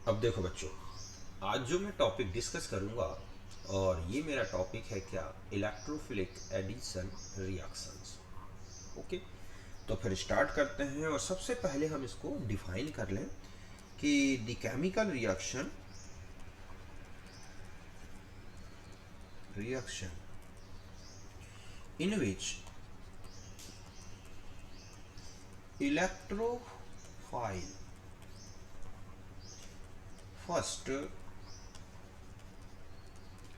अब देखो बच्चों, आज जो मैं टॉपिक डिस्कस करूंगा और ये मेरा टॉपिक है क्या, इलेक्ट्रोफिलिक एडिशन रिएक्शंस। ओके, तो फिर स्टार्ट करते हैं और सबसे पहले हम इसको डिफाइन कर लें कि the chemical reaction in which electrophile first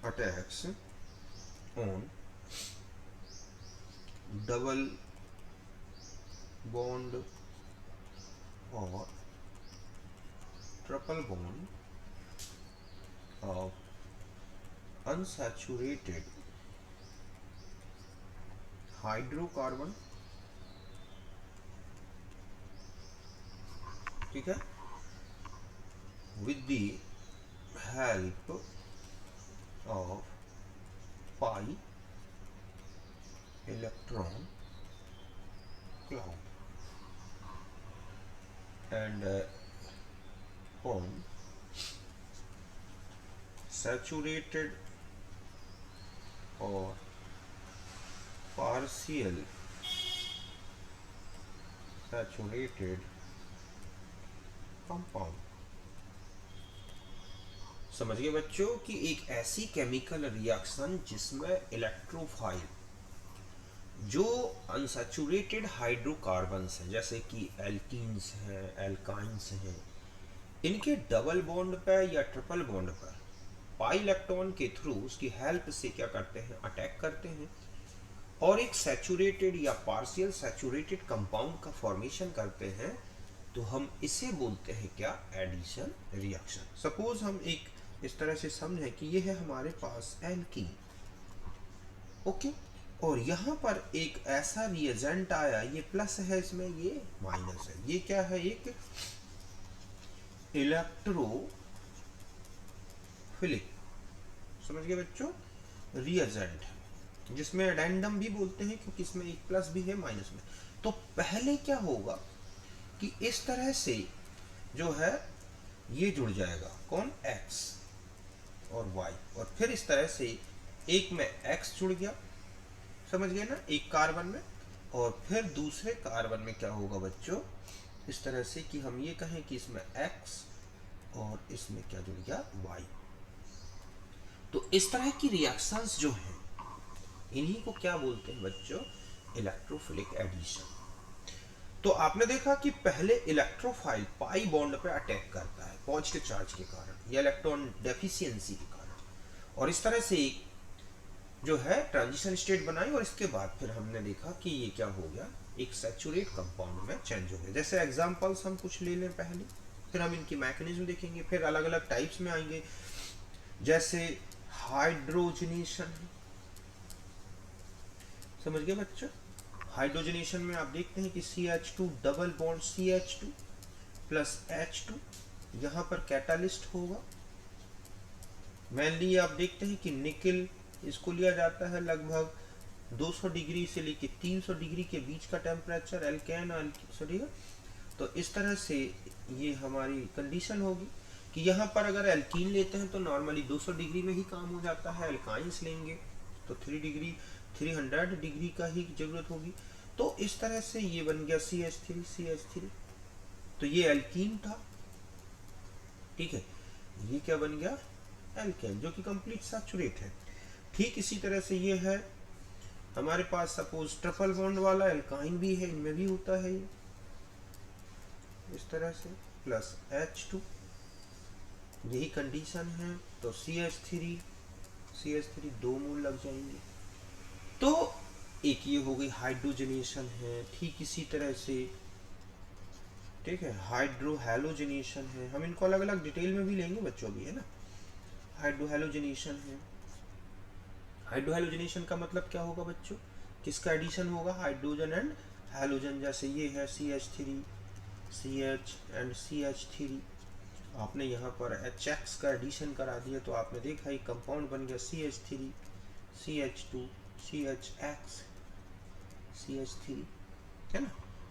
attacks on double bond or triple bond of unsaturated hydrocarbon, ठीक है, with the help of pi electron cloud and on saturated or partial saturated compound। समझ गए बच्चों कि एक ऐसी chemical reaction जिसमें electrophile जो अनसैचुरेटेड हाइड्रोकार्बन्स हैं जैसे कि एल्कीन्स हैं, एल्काइंस हैं, इनके डबल बॉन्ड पर या ट्रिपल बॉन्ड पर पाई इलेक्ट्रॉन के थ्रू उसकी हेल्प से क्या करते हैं, अटैक करते हैं और एक सैचुरेटेड या पार्शियल सैचुरेटेड कंपाउंड का फॉर्मेशन करते हैं, तो हम इसे बोलते हैं क्या, एडिशन रिएक्शन। सपोज हम एक इस तरह से समझें कि ये है हमारे पास एल्कीन, ओके, और यहाँ पर एक ऐसा रिएजेंट आया, ये प्लस है इसमें, ये माइनस है, ये क्या है, एक इलेक्ट्रोफिलिक, समझ गए बच्चों, रिएजेंट है जिसमें एडेंडम भी बोलते हैं क्योंकि इसमें एक प्लस भी है माइनस में। तो पहले क्या होगा कि इस तरह से जो है ये जुड़ जाएगा, कौन, एक्स और वाई, और फिर इस तरह से एक में एक्स जुड़ गया, समझ गए ना, एक कार्बन में, और फिर दूसरे कार्बन में क्या होगा बच्चों, इस तरह से कि हम ये कहें कि इसमें एक्स और इसमें क्या जुड़ गया, वाई। तो इस तरह की रिएक्शंस जो हैं इन्हीं को क्या बोलते हैं बच्चों, इलेक्ट्रोफिलिक एडिशन। तो आपने देखा कि पहले इलेक्ट्रोफाइल पाई बॉन्ड पे अटैक करता है पॉजिटिव चार्ज के कारण या इलेक्ट्रॉन डेफिशिएंसी के कारण, और इस तरह से एक जो है ट्रांजिशन स्टेट बनाई, और इसके बाद फिर हमने देखा कि ये क्या हो गया, एक सैचुरेट कंपाउंड में चेंज हो गया। जैसे एग्जांपल्स हम कुछ ले लें पहले, फिर हम इनकी मैकेनिज्म देखेंगे, फिर अलग अलग टाइप्स में आएंगे। जैसे हाइड्रोजनेशन, समझ गए बच्चों, हाइड्रोजनेशन में आप देखते हैं कि CH2 double bond CH2 plus H2, यहाँ पर कैटालिस्ट होगा। मेनली आप देखते हैं कि निकिल, इसको लिया जाता है लगभग 200 डिग्री से लेके 300 डिग्री के बीच का टेम्परेचर, एल्केन और, तो इस तरह से ये हमारी कंडीशन होगी कि यहाँ पर अगर एल्कीन लेते हैं तो नॉर्मली 200 डिग्री में ही काम हो जाता है, एल्काइंस लेंगे तो 300 डिग्री का ही जरूरत होगी। तो इस तरह से ये बन गया CH3, तो ये एल्कीन था, ठीक है, ये क्या बन गया, एल्केन, जो कि कंप्लीट सैचुरेट है। ठीक इसी तरह से ये है हमारे पास सपोज ट्रिपल बॉन्ड वाला एल्काइन भी है, इनमें भी होता है ये इस तरह से, प्लस H2, यही कंडीशन है, तो CH3 दो मोल लग जाएंगे। तो एक ये हो गई हाइड्रोजनेशन है, ठीक इसी तरह से, ठीक है, हाइड्रोहेलोजनेशन है, हम इनको अलग अलग डिटेल में भी लेंगे बच्चों भी, है ना। हाइड्रोहेलोजनेशन है, हाइड्रोहेलोजनेशन का मतलब क्या होगा बच्चों, किसका एडिशन होगा, हाइड्रोजन एंड हेलोजन। जैसे ये है CH3 CH एंड CH3, आपने यहाँ पर HX का एडिशन करा दिया तो आपने देखा एक कंपाउंड बन गया CH3 CH2 CHX CH3, है ना,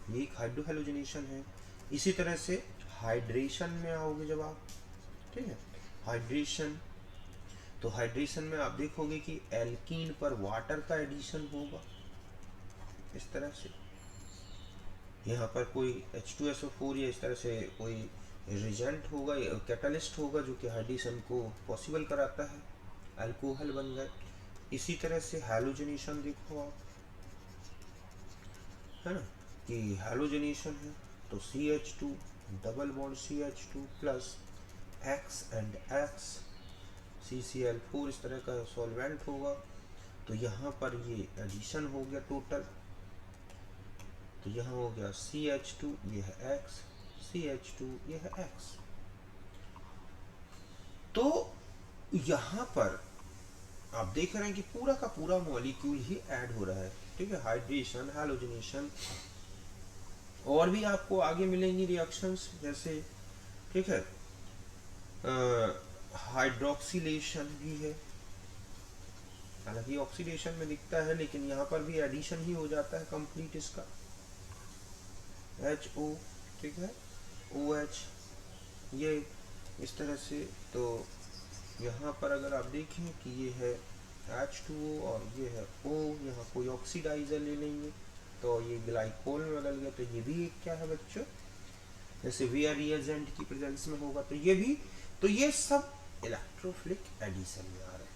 ये एक हाइड्रोहेलोजनेशन है। इसी तरह से हाइड्रेशन में आओगे जब आप, ठीक है। हाइड्रेशन, तो हाइड्रेशन में आप देखोगे कि एल्कीन पर वाटर का एडिशन होगा इस तरह से, यहाँ पर कोई H2SO4 या इस तरह से कोई रिजेंट होगा, कैटलिस्ट होगा जो कि हाइड्रेशन को पॉसिबल कराता है, अल्कोहल बन गए। इसी तरह से हैलोजनेशन देखो आप, है ना, कि हैलोजनेशन है तो CH2 double bond CH2 plus X and X CCl4 इस तरह का सॉल्वेंट होगा। तो यहाँ पर ये एडिशन हो गया टोटल, तो यहाँ हो गया CH2, ये है X, CH2, ये है X। तो यहाँ पर आप देख रहे हैं कि पूरा का पूरा मॉलिक्यूल ही ऐड हो रहा है, ठीक है। हाइड्रेशन, हैलोजनेशन, और भी आपको आगे मिलेंगी रिएक्शंस जैसे, ठीक है, हाइड्रोक्सिलेशन भी है, हालांकि ऑक्सीडेशन में दिखता है लेकिन यहाँ पर भी एडिशन ही हो जाता है कंप्लीट इसका, HO, ठीक है, OH, ये इस तरह से। तो यहाँ पर अगर आप देखें कि ये है H2O और ये है O, यहाँ कोई ऑक्सीडाइजर ले लेंगे तो ये ग्लाइकोल में बदल गया, तो ये भी एक क्या है बच्चों, जैसे वीआर रिएजेंट की प्रेजेंस में होगा तो ये भी, तो ये सब इलेक्ट्रोफिलिक एडिशन में आ रहे हैं।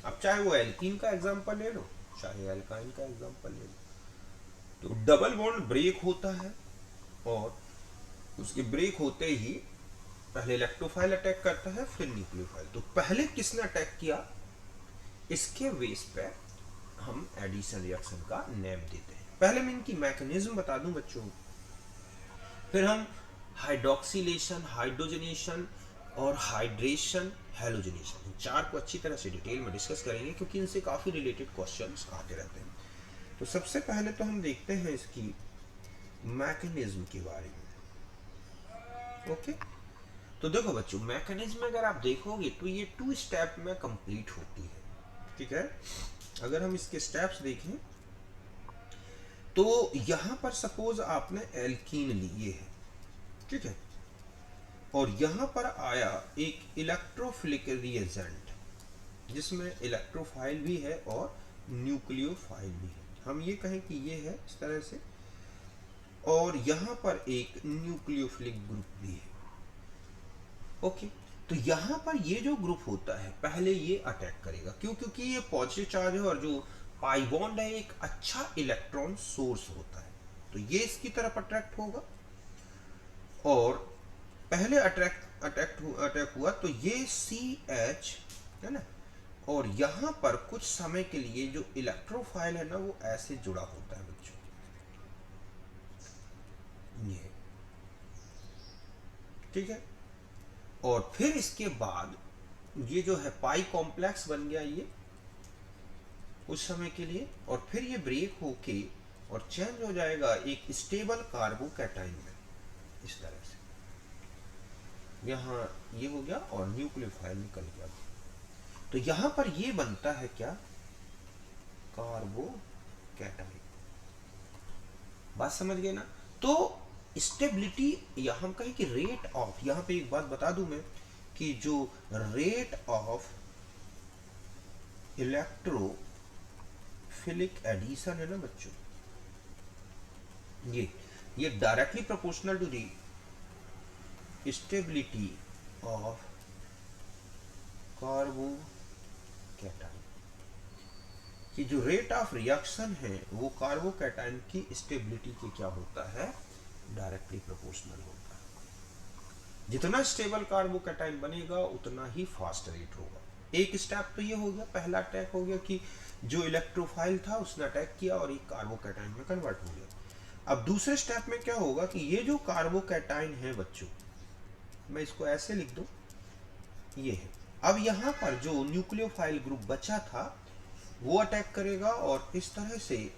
अब चाहे वो एल्कीन का एग्जांपल ले लो, चाहे एल्काइन का एग्जांपल ले लो, तो डबल बॉन्ड ब्रेक होता है और उसके ब्रेक होते ही पहले इलेक्ट्रोफाइल अटैक करता है, फिर न्यूक्लियोफाइल। तो पहले किसने अटैक किया, इसके बेस पे हम एडिशन रिएक्शन का नेम देते हैं। पहले मैं इनकी मैकेनिज्म बता दूं बच्चों, फिर हम हाइड्रोक्सिलेशन, हाइड्रोजनेशन और हाइड्रेशन, हैलोजनेशन, इन चार को अच्छी तरह से डिटेल में डिस्कस करेंगे क्योंकि इनसे काफी रिलेटेड क्वेश्चंस आते रहते हैं। तो सबसे पहले तो हम देखते हैं इसकी मैकेनिज्म के बारे में। ओके, तो देखो बच्चों, मैकेनिज्म अगर आप देखोगे तो ये 2 स्टेप में कंप्लीट होती है, ठीक है। अगर हम इसके स्टेप्स देखें तो यहां पर सपोज आपने एल्कीन लिए है, ठीक है, और यहां पर आया एक इलेक्ट्रोफिलिक रिएजेंट जिसमें इलेक्ट्रोफाइल भी है और न्यूक्लियोफाइल भी है, हम ये कहें कि ये है इस तरह से, और यहां पर एक न्यूक्लियोफिलिक ग्रुप भी है। ओके, तो यहां पर ये जो ग्रुप होता है पहले ये अटैक करेगा, क्यों, क्योंकि ये पॉजिटिव चार्ज है और जो पाई बॉन्ड है एक अच्छा इलेक्ट्रॉन सोर्स होता है, तो ये इसकी तरफ अट्रैक्ट होगा और पहले अटैक हुआ तो ये CH है ना, और यहां पर कुछ समय के लिए जो इलेक्ट्रोफाइल है ना वो ऐसे जुड़ा होता है बच्चों, ये, ठीक है। और फिर इसके बाद ये जो है पाई कॉम्प्लेक्स बन गया ये कुछ समय के लिए, और फिर ये ब्रेक होके और चेंज हो जाएगा एक स्टेबल कार्बोकैटाइन में इस तरह से, यहाँ ये हो गया और न्यूक्लियोफाइल निकल गया। तो यहां पर ये बनता है क्या, कार्बोकैटाइन, बात समझ गए ना। तो स्टेबिलिटी, या हम कहें कि रेट ऑफ, यहां पे एक बात बता दूं मैं कि जो रेट ऑफ इलेक्ट्रोफिलिक एडिशन है ना बच्चों, ये directly proportional to the stability of carbocation, कि जो रेट ऑफ रिएक्शन है वो कार्बोकैटाइन की स्टेबिलिटी के क्या होता है, डायरेक्टली प्रोपोर्शनल होता है। जितना स्टेबल कार्बोकैटाइन बनेगा उतना ही फास्ट रेट होगा। एक स्टेप तो ये हो गया, पहला अटैक हो गया कि जो इलेक्ट्रोफाइल था उसने अटैक किया और एक कार्बोकैटाइन में कन्वर्ट हो गया। अब दूसरे स्टेप में क्या होगा कि ये जो कार्बोकैटाइन है बच्चों, मैं इसको ऐसे लिख दूं, ये है, अब यहाँ पर जो न्यूक्लियोफाइल ग्रुप बचा था वो अटैक करेगा और इस तरह से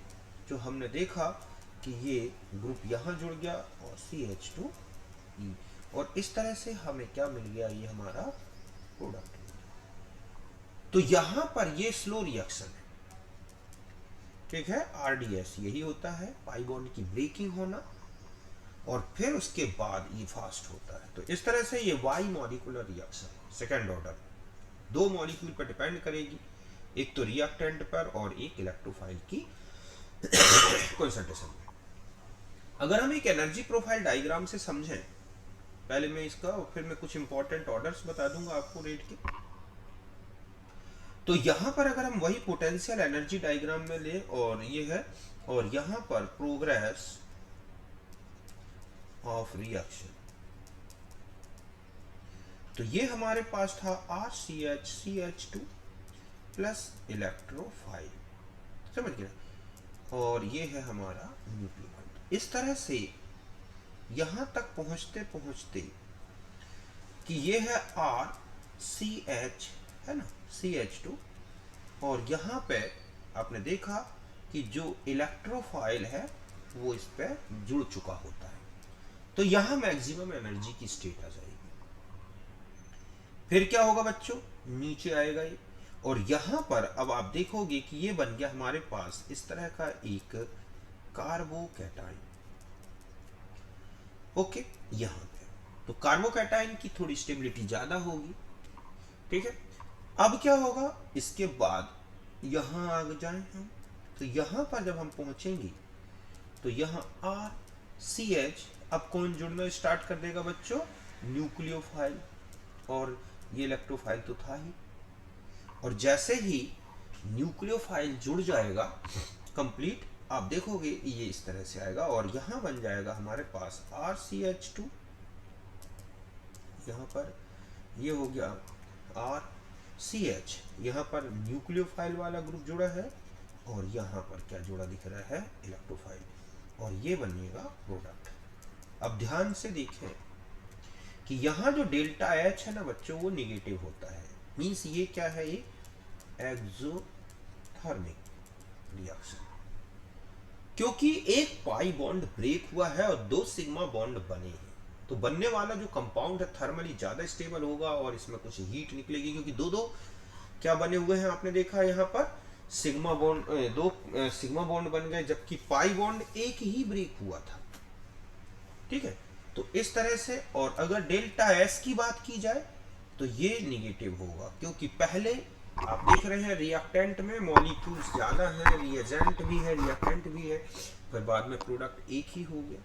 जो हमने देखा कि ये ग्रुप यहाँ जुड़ गया और CH2E, और इस तरह से हमें क्या मिल गया, ये हमारा प्रोडक्ट। तो यहाँ पर ये स्लो रिएक्शन है, ठीक है, RDS यही होता है, पाई बॉन्ड की ब्रेकिंग होना। और फिर उसके बाद ये फास्ट होता है। तो इस तरह से ये bimolecular reaction second order दो मॉलिक्यूल पर डिपेंड करेगी, एक तो रिएक्टेंट पर और एक इलेक्ट्रोफाइल की कंसंट्रेशन में। अगर हम एक एनर्जी प्रोफाइल डायग्राम से समझें, पहले मैं इसका और फिर मैं कुछ इंपॉर्टेंट ऑर्डर्स बता दूंगा आपको रेट के। तो यहां पर अगर हम वही पोटेंशियल एनर्जी डायग्राम में ले और ये है, और यहां पर प्रोग्रेस ऑफ रिएक्शन, तो ये हमारे पास था RCH प्लस इलेक्ट्रोफाइल, समझ गए, और ये है हमारा न्यूक्लियोफाइल। इस तरह से यहां तक पहुंचते पहुंचते कि ये है RCH, है ना, CH2, और यहां पे आपने देखा कि जो इलेक्ट्रोफाइल है वो इस पे जुड़ चुका होता है। तो यहां मैक्सिमम एनर्जी की स्टेट आ जाएगी। फिर क्या होगा बच्चों, नीचे आएगा ये, और यहां पर अब आप देखोगे कि ये बन गया हमारे पास इस तरह का एक कार्बोकैटायन। ओके, यहां पे तो कार्बोकैटायन की थोड़ी स्टेबिलिटी ज्यादा होगी, ठीक है। अब क्या होगा, इसके बाद यहां आ जाए हम, तो यहां पर जब हम पहुंचेंगे तो यहां RCH, अब कौन जुड़ना स्टार्ट कर देगा बच्चों, न्यूक्लियोफाइल, और ये इलेक्ट्रोफाइल तो था ही, और जैसे ही न्यूक्लियोफाइल जुड़ जाएगा कंप्लीट, आप देखोगे ये इस तरह से आएगा, और यहां बन जाएगा हमारे पास RCH2, यहां पर ये हो गया RCH, यहां पर न्यूक्लियोफाइल वाला ग्रुप जुड़ा है, और यहां पर क्या जुड़ा दिख रहा है, इलेक्ट्रोफाइल, और ये बनिएगा प्रोडक्ट। अब ध्यान से देखें कि यहां जो डेल्टा H है ना बच्चों, वो निगेटिव होता है, मींस ये क्या है, ये एक्सोथर्मिक रिएक्शन, क्योंकि एक पाई बॉन्ड ब्रेक हुआ है और दो सिग्मा बॉन्ड बने हैं। तो बनने वाला जो कंपाउंड है थर्मली ज्यादा स्टेबल होगा और इसमें कुछ हीट निकलेगी, क्योंकि दो दो क्या बने हुए हैं, आपने देखा यहाँ पर सिग्मा बॉन्ड, दो सिग्मा बॉन्ड बन गए, जबकि पाई बॉन्ड एक ही ब्रेक हुआ था, ठीक है। तो इस तरह से, और अगर डेल्टा एस की बात की जाए तो ये निगेटिव होगा, क्योंकि पहले आप देख रहे हैं रिएक्टेंट में मॉलिक्यूल्स ज्यादा हैं, रिएजेंट भी है, रिएक्टेंट भी है, फिर बाद में प्रोडक्ट एक ही हो गया।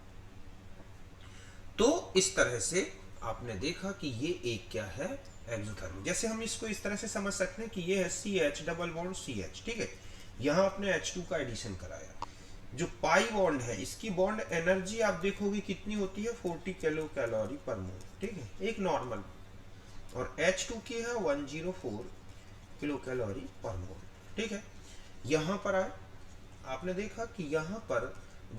तो इस तरह से आपने देखा कि ये एक क्या है, एक्सोथर्मिक। जैसे हम इसको इस तरह से समझ सकते हैं कि ये है CH डबल बॉन्ड CH, ठीक है, यहां आपने H2 का एडिशन कराया, जो पाई बॉन्ड है इसकी बॉन्ड एनर्जी आप देखोगे कितनी होती है, 40 किलो कैलोरी पर मोल, ठीक है, एक नॉर्मल, और H2 की है 104 किलो कैलोरी पर मोल, ठीक है। यहां पर आए, आपने देखा कि यहां पर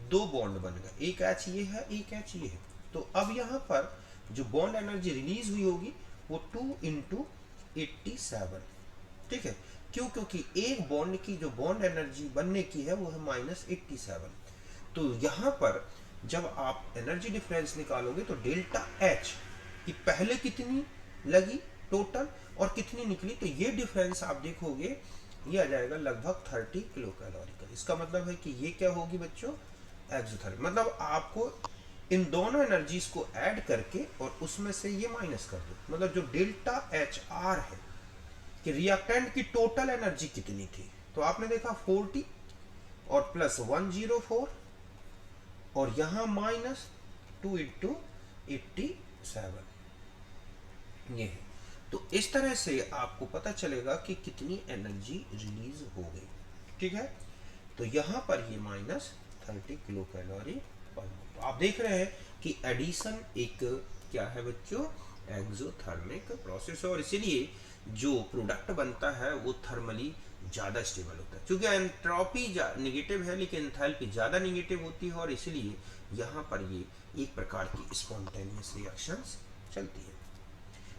दो बॉन्ड बन गए, एक H ये है, एक H ये है। तो अब यहां पर जो बॉन्ड एनर्जी रिलीज हुई होगी वो 2 × 87, ठीक है। क्यों, क्योंकि एक बॉन्ड की जो बॉन्ड एनर्जी बनने की है वो है -87। तो यहां पर जब आप एनर्जी डिफरेंस निकालोगे तो डेल्टा H की पहले कितनी लगी टोटल और कितनी निकली, तो ये डिफरेंस आप देखोगे ये आ जाएगा लगभग 30 किलो कैलोरी का। इसका मतलब है कि ये क्या होगी बच्चों, एक्सोथर्मिक। मतलब आपको इन दोनों एनर्जीज को ऐड करके और उसमें से ये माइनस कर दो, मतलब जो डेल्टा HR है कि रिएक्टेंट की टोटल एनर्जी कितनी थी, तो आपने देखा 40 और प्लस 104 और यहां -2 × 87, ये है। तो इस तरह से आपको पता चलेगा कि कितनी एनर्जी रिलीज हो गई, ठीक है। तो यहां पर ये -30 किलो कैलोरी पर मोल। तो आप देख रहे हैं कि एडिशन एक क्या है बच्चों, एक्सोथर्मिक प्रोसेस है, और इसीलिए जो प्रोडक्ट बनता है वो थर्मली ज़्यादा स्टेबल होता है, क्योंकि एंट्रोपी नेगेटिव है लेकिन एंथैल्पी ज़्यादा नेगेटिव होती है, और इसलिए यहाँ पर ये एक प्रकार की स्पॉन्टेनियस रिएक्शंस चलती है।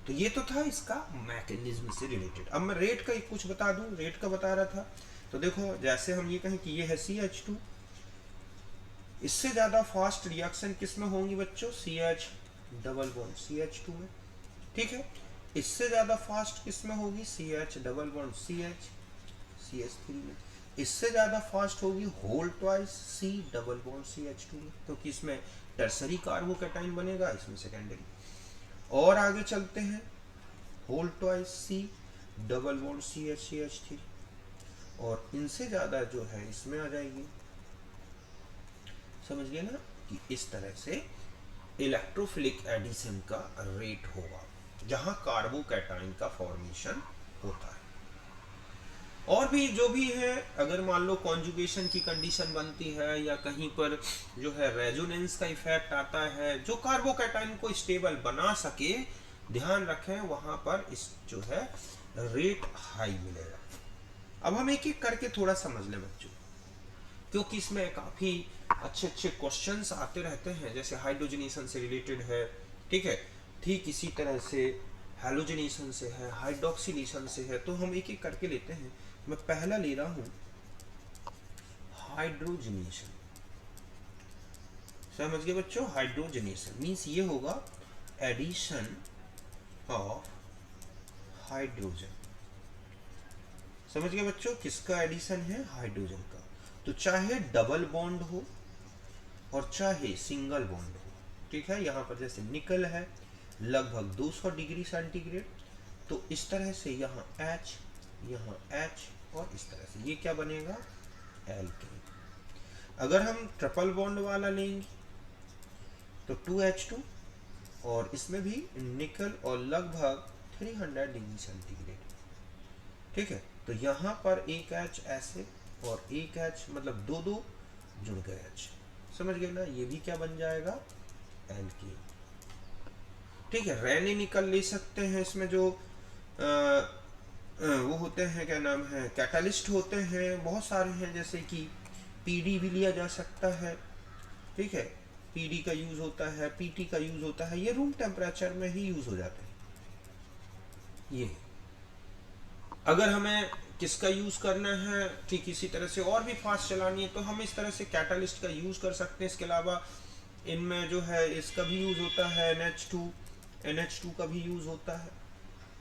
तो ये तो था इसका मैकेनिज्म से रिलेटेड। अब मैं रेट का कुछ बता दूं, रेट का बता रहा था। तो देखो, जैसे हम ये कहें कि ये है CH2, इससे ज़्यादा फास्ट रिएक्शन किस में होंगी बच्चों, CH डबल बॉन्ड CH2 में, ठीक है। इससे ज़्यादा फास्ट किस में होगी, CH double bond CH CH3 में। इससे ज्यादा फास्ट होगी whole twice C double bond CH2 में, क्योंकि इसमें टर्सरी कार्बोकैटाइन बनेगा, इसमें सेकेंडरी। और आगे चलते हैं, whole twice C double bond CH3, और इनसे ज्यादा जो है इसमें आ जाएगी। समझ गए ना कि इस तरह से इलेक्ट्रोफिलिक एडिशन का रेट होगा जहां कार्बोकैटाइन का फॉर्मेशन होता है। और भी जो भी है, अगर मान लो कॉन्जुगेशन की कंडीशन बनती है या कहीं पर जो है रेजोनेंस का इफेक्ट आता है जो कार्बोकैटाइन को स्टेबल बना सके, ध्यान रखें वहां पर इस जो है रेट हाई मिलेगा। अब हम एक एक करके थोड़ा समझ लें बच्चों, क्योंकि इसमें काफी अच्छे अच्छे क्वेश्चंस आते रहते हैं। जैसे हाइड्रोजनेशन से रिलेटेड है, ठीक है, ठीक इसी तरह से हैलोजनेशन से है, हाइड्रोक्सिलेशन से है, तो हम एक एक करके लेते हैं। मैं पहला ले रहा हूं हाइड्रोजनेशन। समझ गए बच्चों, हाइड्रोजनेशन मीन्स ये होगा एडिशन ऑफ हाइड्रोजन। समझ गए बच्चों, किसका एडिशन है? हाइड्रोजन का। तो चाहे डबल बॉन्ड हो और चाहे सिंगल बॉन्ड हो, ठीक है। यहाँ पर जैसे निकल है लगभग 200 डिग्री सेंटीग्रेड, तो इस तरह से यहाँ H, यहाँ H, और इस तरह से ये क्या बनेगा? एल्केन। अगर हम ट्रिपल बॉन्ड वाला लेंगे तो 2H2, और इसमें भी निकल और लगभग 300 डिग्री सेंटीग्रेड, ठीक है। तो यहाँ पर एक H ऐसे और एक H, मतलब दो दो जुड़ गए H। समझ गए ना, ये भी क्या बन जाएगा? एल्केन, ठीक है। रेने निकल ले सकते हैं, इसमें जो वो होते हैं, क्या नाम है, कैटालिस्ट होते हैं, बहुत सारे हैं, जैसे कि पीडी भी लिया जा सकता है, ठीक है। पीडी का यूज होता है, पीटी का यूज होता है, ये रूम टेम्परेचर में ही यूज हो जाते हैं। ये अगर हमें किसका यूज करना है, ठीक इसी तरह से और भी फास्ट चलानी है, तो हम इस तरह से कैटालिस्ट का यूज कर सकते हैं। इसके अलावा इनमें जो है इसका भी यूज होता है, NH2 का भी यूज होता है।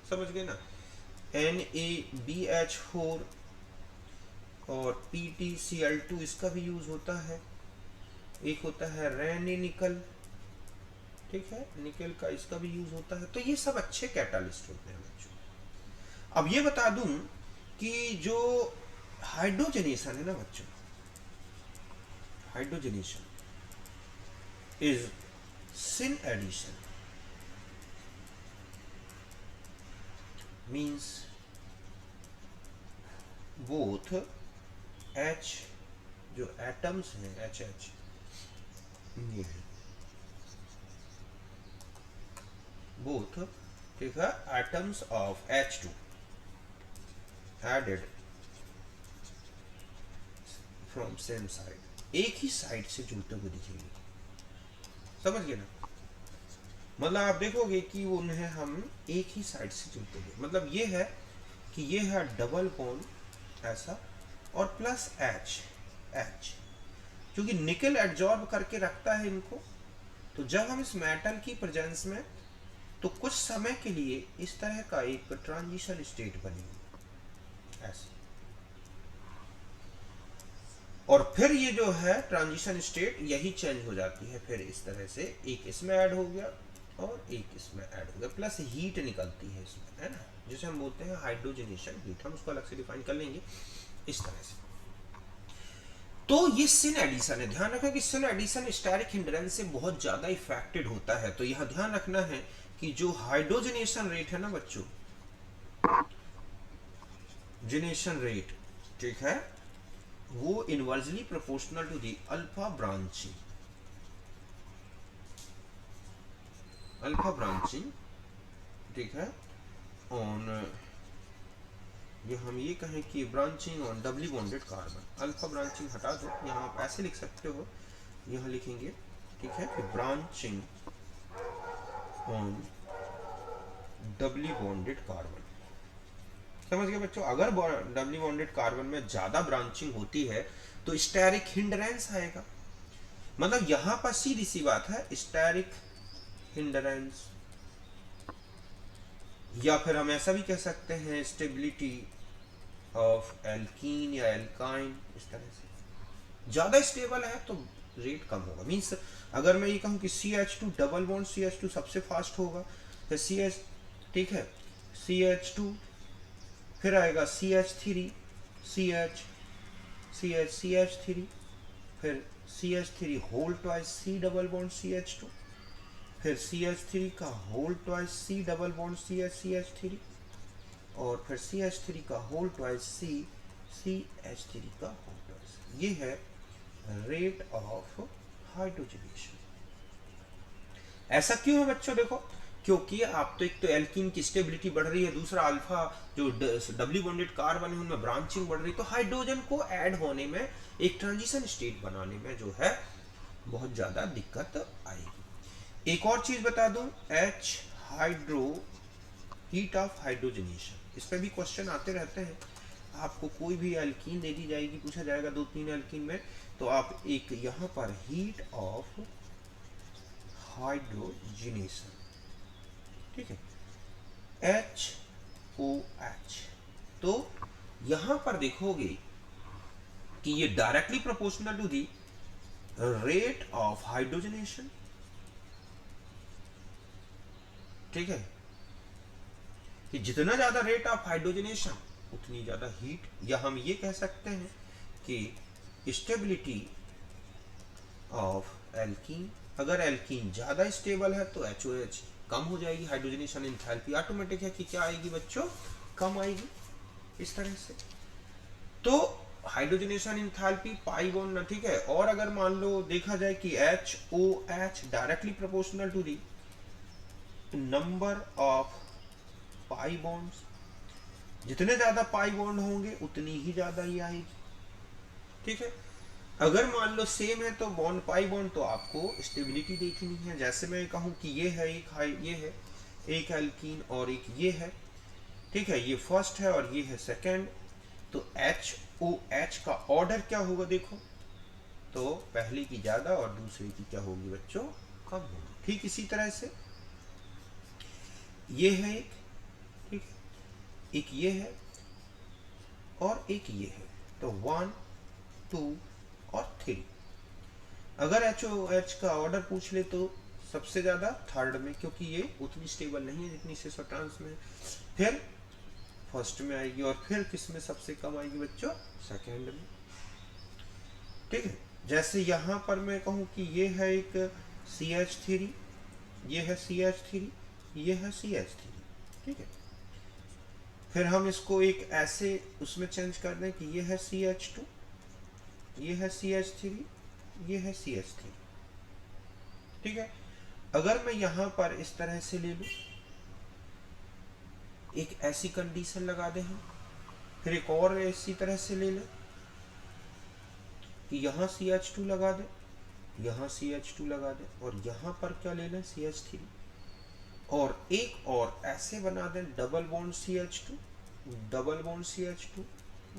समझ गए ना, NaBH4 और PtCl2 इसका भी यूज होता है। एक होता है रेने निकल, ठीक है, निकल का इसका भी यूज होता है। तो ये सब अच्छे कैटालिस्ट होते हैं बच्चों। अब ये बता दूं कि जो हाइड्रोजनेशन है ना बच्चों, hydrogenation is syn addition, means both H जो एटम्स हैं HH ये है both, ठीक है, atoms of H2 added from same side, एक ही साइड से जुड़ते हुए दिखेंगे। समझ गए ना, मतलब आप देखोगे कि उन्हें हम एक ही साइड से जुड़ते हुए, मतलब ये है कि ये है डबल बॉन्ड ऐसा और प्लस H, क्योंकि निकल एब्जॉर्ब करके रखता है इनको। तो जब हम इस मेटल की प्रेजेंस में, तो कुछ समय के लिए इस तरह का एक ट्रांजिशन स्टेट बनेगी ऐसे, और फिर ये जो है ट्रांजिशन स्टेट यही चेंज हो जाती है। फिर इस तरह से एक इसमें ऐड हो गया और एक इसमें ऐड हो गया, प्लस हीट निकलती है इसमें, है ना, जिसे हम बोलते हैं हाइड्रोजनेशन हीट। हम उसको अलग से डिफाइन कर लेंगे इस तरह से। तो ये सिन एडिशन है, ध्यान रखें कि सिन एडिशन स्टेरिक हिंड्रेंस से बहुत ज्यादा इफेक्टेड होता है। तो यहां ध्यान रखना है कि जो हाइड्रोजनेशन रेट है ना बच्चों, जेनेशन रेट, ठीक है, वो inversely proportional to the alpha branching, ठीक है, ऑन, ये हम ये कहें कि branching on doubly bonded carbon. Alpha branching हटा दो, यहाँ आप ऐसे लिख सकते हो, यहाँ लिखेंगे, ठीक है, कि branching on doubly bonded carbon. समझ गए बच्चों, अगर डबली बॉन्डेड कार्बन में ज्यादा ब्रांचिंग होती है तो स्टेरिक हिंड्रेंस आएगा। मतलब यहां पर सीधी सी बात है, स्टेरिक हिंड्रेंस, या फिर हम ऐसा भी कह सकते हैं स्टेबिलिटी ऑफ एल्कीन या एल्काइन, इस तरह से ज्यादा स्टेबल है तो रेट कम होगा। मीन्स अगर मैं ये कहूँ कि CH2 डबल बॉन्ड CH2 सबसे फास्ट होगा, तो CH, ठीक है, CH2, फिर आएगा CH3, CH, CH, CH3, फिर CH3 whole twice C double bond CH2, फिर CH3 का whole twice C double bond CH, CH3, और फिर CH3 का होल ट्वाइस C, CH3 का होल ट्वाइस। ये है रेट ऑफ हाइड्रोजनेशन। ऐसा क्यों है बच्चों? देखो, क्योंकि आप तो एक तो एल्कीन की स्टेबिलिटी बढ़ रही है, दूसरा अल्फा जो डबली बॉन्डेड कार्बन है उनमें ब्रांचिंग बढ़ रही है, तो हाइड्रोजन को ऐड होने में, एक ट्रांजिशन स्टेट बनाने में जो है बहुत ज्यादा दिक्कत आएगी। एक और चीज बता दूं, H hydro, heat of hydrogenation, इस पे भी क्वेश्चन आते रहते हैं। आपको कोई भी एल्कीन दे दी जाएगी, पूछा जाएगा 2-3 एल्कीन में, तो आप एक यहां पर हीट ऑफ हाइड्रोजनेशन, ठीक है, HOH, तो यहां पर देखोगे कि ये directly proportional to the rate of hydrogenation, ठीक है, कि जितना ज्यादा रेट ऑफ हाइड्रोजनेशन उतनी ज्यादा हीट, या हम ये कह सकते हैं कि स्टेबिलिटी ऑफ एल्कीन, अगर एल्कीन ज्यादा स्टेबल है तो HOH कम हो जाएगी, हाइड्रोजनेशन एंथैल्पी ऑटोमेटिक है कि क्या आएगी बच्चों, कम आएगी, इस तरह से। तो हाइड्रोजनेशन एंथैल्पी पाई बॉन्ड ना, ठीक है। और अगर मान लो देखा जाए कि HOH directly proportional to the number of pi bonds, जितने ज्यादा पाई बॉन्ड होंगे उतनी ही ज्यादा ही आएगी, ठीक है। अगर मान लो सेम है तो बॉन्ड पाई बॉन्ड, तो आपको स्टेबिलिटी देखनी है। जैसे मैं कहूं कि ये है एक ये है एक एल्कीन और एक ये है, ठीक है, ये फर्स्ट है और ये है सेकंड, तो HOH का ऑर्डर क्या होगा देखो, तो पहले की ज्यादा और दूसरे की क्या होगी बच्चों, कम होगी। ठीक इसी तरह से ये है एक, ठीक, एक ये है और एक ये है, तो 1, 2 और 3। अगर HOH का ऑर्डर पूछ ले तो सबसे ज्यादा थर्ड में, क्योंकि ये उतनी स्टेबल नहीं है जितनी सेसोट्रांस में, फिर फर्स्ट में आएगी, और फिर किस में सबसे कम आएगी बच्चों, सेकंड में, ठीक है। जैसे यहां पर मैं कहूं कि ये है एक CH3, ये है CH3, ये है CH3, ठीक है। फिर हम इसको एक ऐसे उसमें चेंज कर दें कि ये है CH2, ये है CH3, ये है CH3, ठीक है। अगर मैं यहां पर इस तरह से ले लूं, एक ऐसी कंडीशन लगा दे हम, फिर एक और इसी तरह से ले लें कि यहां CH2 लगा दे, यहां CH2 लगा दे, और यहां पर क्या ले लें, CH3, और एक और ऐसे बना दें double bond CH2, double bond CH2,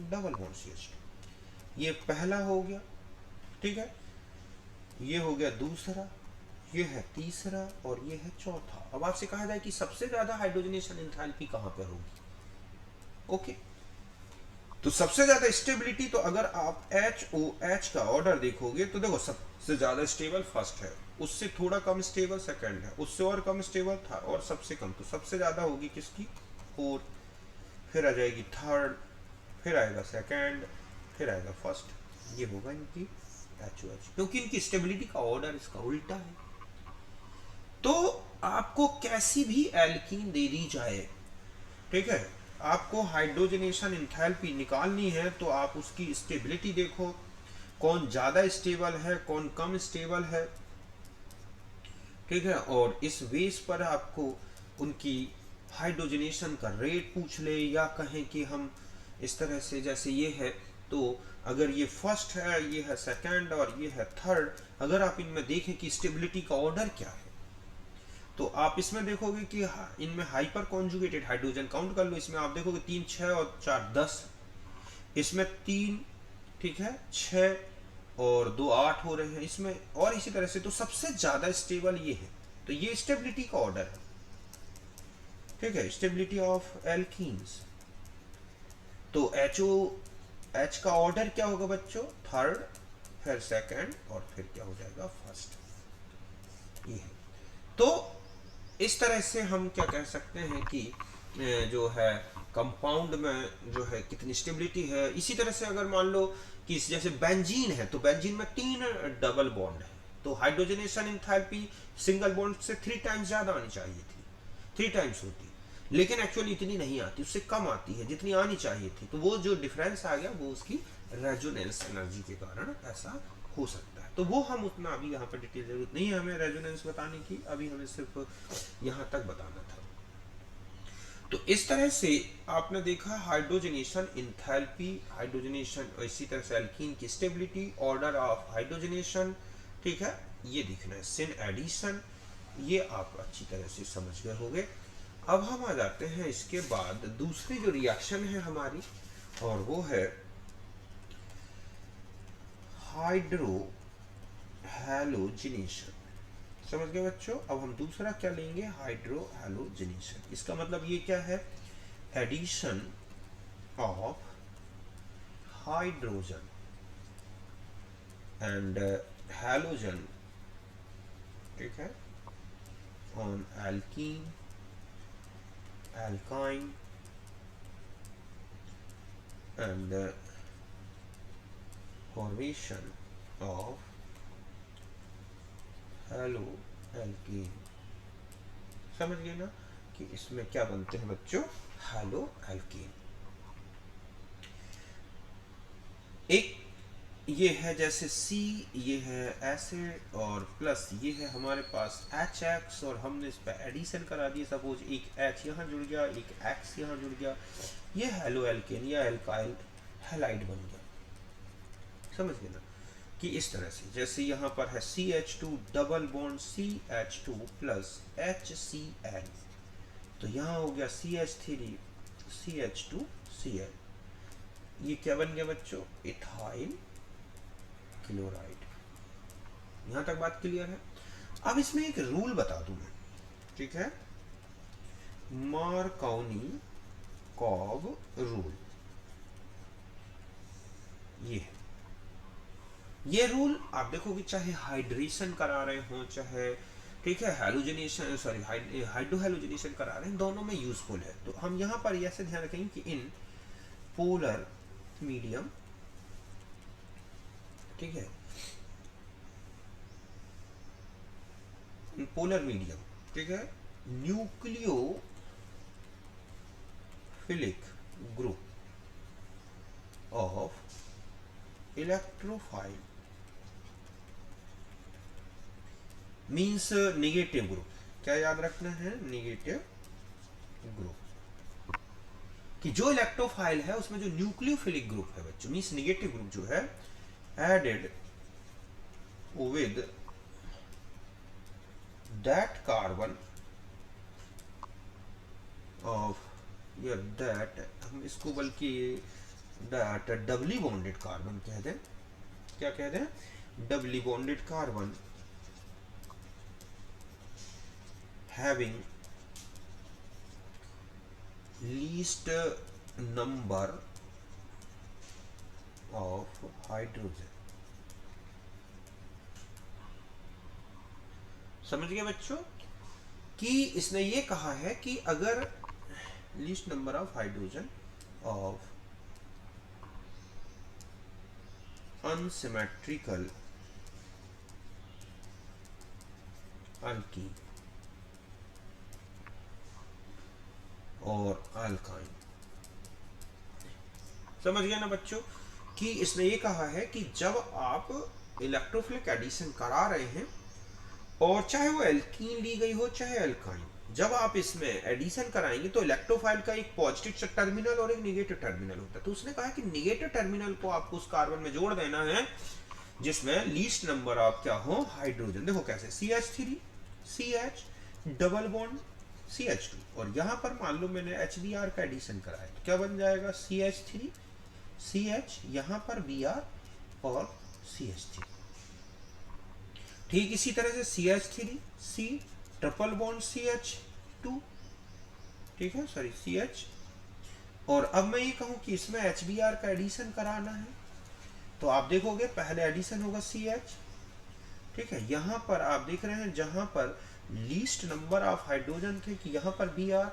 double bond CH2। ये पहला हो गया, ठीक है, ये हो गया दूसरा, ये है तीसरा, और ये है चौथा। अब आपसे कहा जाए कि सबसे ज्यादा हाइड्रोजनेशन एंथैल्पी कहां पर होगी, ओके। तो सबसे ज्यादा स्टेबिलिटी, तो अगर आप HOH का ऑर्डर देखोगे तो देखो सबसे ज्यादा स्टेबल फर्स्ट है, उससे थोड़ा कम स्टेबल सेकंड है, उससे और कम स्टेबल था, और सबसे कम, तो सबसे ज्यादा होगी किसकी, 4, फिर आ जाएगी थर्ड, फिर आएगा सेकंड, फिर आएगा फर्स्ट। ये होगा इनकी HOH, क्योंकि इनकी स्टेबिलिटी का ऑर्डर इसका उल्टा है। तो आपको कैसी भी एल्कीन दे दी जाए, ठीक है, आपको हाइड्रोजनेशन एंथैल्पी निकालनी है, तो आप उसकी स्टेबिलिटी देखो, कौन ज्यादा स्टेबल है, कौन कम स्टेबल है, ठीक है, और इस बेस पर आपको उनकी हाइड्रोजनेशन का रेट पूछ ले, या कहें कि हम इस तरह से, जैसे ये है, तो अगर ये फर्स्ट है, ये है सेकंड और ये है थर्ड, अगर आप इनमें देखें कि स्टेबिलिटी का ऑर्डर क्या है, तो आप इसमें देखोगे कि इनमें हाइपर कॉन्जुगेटेड हाइड्रोजन काउंट कर लो, इसमें आप देखोगे 3, 6 और 4, 10, इसमें 3, ठीक है, 6 और 2, 8 हो रहे हैं इसमें, और इसी तरह से। तो सबसे ज्यादा स्टेबल ये है, तो ये स्टेबिलिटी का ऑर्डर है, ठीक है, स्टेबिलिटी ऑफ एल्कीन्स। तो एच का ऑर्डर क्या होगा बच्चों, थर्ड, फिर सेकंड और फिर क्या हो जाएगा फर्स्ट, ये है। तो इस तरह से हम क्या कह सकते हैं कि जो है कंपाउंड में जो है कितनी स्टेबिलिटी है। इसी तरह से अगर मान लो कि जैसे बेंजीन है, तो बेंजीन में 3 डबल बॉन्ड है, तो हाइड्रोजनेशन एंथैल्पी सिंगल बॉन्ड से 3 टाइम्स ज्यादा आनी चाहिए थी, 3 टाइम्स होती, लेकिन एक्चुअली इतनी नहीं आती, उससे कम आती है जितनी आनी चाहिए थी। तो वो जो डिफरेंस आ गया वो उसकी रेजोनेंस एनर्जी के कारण ऐसा हो सकता है। तो वो हम उतना अभी यहाँ पर डिटेल जरूरत नहीं है हमें रेजोनेंस बताने की, अभी हमें सिर्फ यहाँ तक बताना था। तो इस तरह से आपने देखा हाइड्रोजनेशन इंथैल्पी, हाइड्रोजनेशन, इसी तरह से एल्कीन की स्टेबिलिटी, ऑर्डर ऑफ हाइड्रोजनेशन, ठीक है, ये दिखना है, सिन एडिशन, ये आप अच्छी तरह से समझ गए होंगे। अब हम आ जाते हैं इसके बाद दूसरी जो रिएक्शन है हमारी, और वो है हाइड्रो हैलोजिनेशन। समझ गए बच्चों। अब हम दूसरा क्या लेंगे, हाइड्रो हैलोजिनेशन। इसका मतलब ये क्या है, addition of hydrogen and halogen, ठीक है, on alkene, alkyne and formation of halo alkene. समझ गए ना कि इसमें क्या बनते हैं बच्चों, हेलो एल्कीन। एक ये है जैसे C, ये है एसिड, और प्लस ये है हमारे पास HX, और हमने इस पर एडिशन करा दिया। सपोज एक H यहाँ जुड़ गया, एक X यहाँ जुड़ गया, ये हेलो एल्केन या एल्काइल हैलाइड बन गया। समझ गए ना कि इस तरह से, जैसे यहाँ पर है CH2 double bond CH2 plus HCl, तो यहाँ हो गया CH3 CH2 Cl, ये क्या बन गया बच्चों, इथाइल क्लोराइड। यहां तक बात क्लियर है। अब इसमें एक रूल बता दूं मैं, ठीक है, मार्कोनी कॉब रूल, ये है। ये रूल आप देखो कि चाहे हाइड्रेशन करा रहे हो, चाहे, ठीक है, हैलोजिनेशन, सॉरी, हाइड्रो हैलोजिनेशन करा रहे हैं, दोनों में यूजफुल है। तो हम यहां पर ऐसे ध्यान रखेंगे कि इन पोलर मीडियम, ठीक है, पोलर मीडियम, ठीक है, nucleophilic group of electrophile means negative group. क्या याद रखना है, निगेटिव ग्रुप, कि जो इलेक्ट्रोफाइल है उसमें जो न्यूक्लियोफिलिक ग्रुप है बच्चों, मीन्स निगेटिव ग्रुप जो है, added with that carbon of, या दैट, हम इसको बल्कि दैट डबली बॉन्डेड कार्बन कह दें, क्या कह दें, डबली bonded carbon having least number of hydrogen। समझ गए बच्चों कि इसने ये कहा है कि अगर least number of hydrogen of unsymmetrical alkyne और अल्काइन। समझ गया ना बच्चों कि इसने ये कहा है कि जब आप इलेक्ट्रोफिलिक एडिशन करा रहे हैं, और चाहे वो एल्कीन ली गई हो चाहे अल्काइन, जब आप इसमें एडिशन कराएंगे तो इलेक्ट्रोफाइल का एक पॉजिटिव टर्मिनल और एक नेगेटिव टर्मिनल होता है। तो उसने कहा कि नेगेटिव टर्मिनल को आपको उस कार्बन में जोड़ देना है जिसमें लीस्ट नंबर ऑफ क्या हो, हाइड्रोजन। देखो कैसे, CH3 CH double bond CH2, और यहां पर मान लो मैंने HBr का एडिशन कराया, तो क्या बन जाएगा, CH3 CH, यहां पर Br और CH3। ठीक इसी तरह से CH3 C triple bond CH2, ठीक है, सॉरी CH और अब मैं ये कहूँ कि इसमें HBr का एडिशन कराना है, तो आप देखोगे पहले एडिशन होगा CH, ठीक है। यहाँ पर आप देख रहे हैं जहाँ पर लीस्ट नंबर ऑफ हाइड्रोजन थे कि यहाँ पर Br,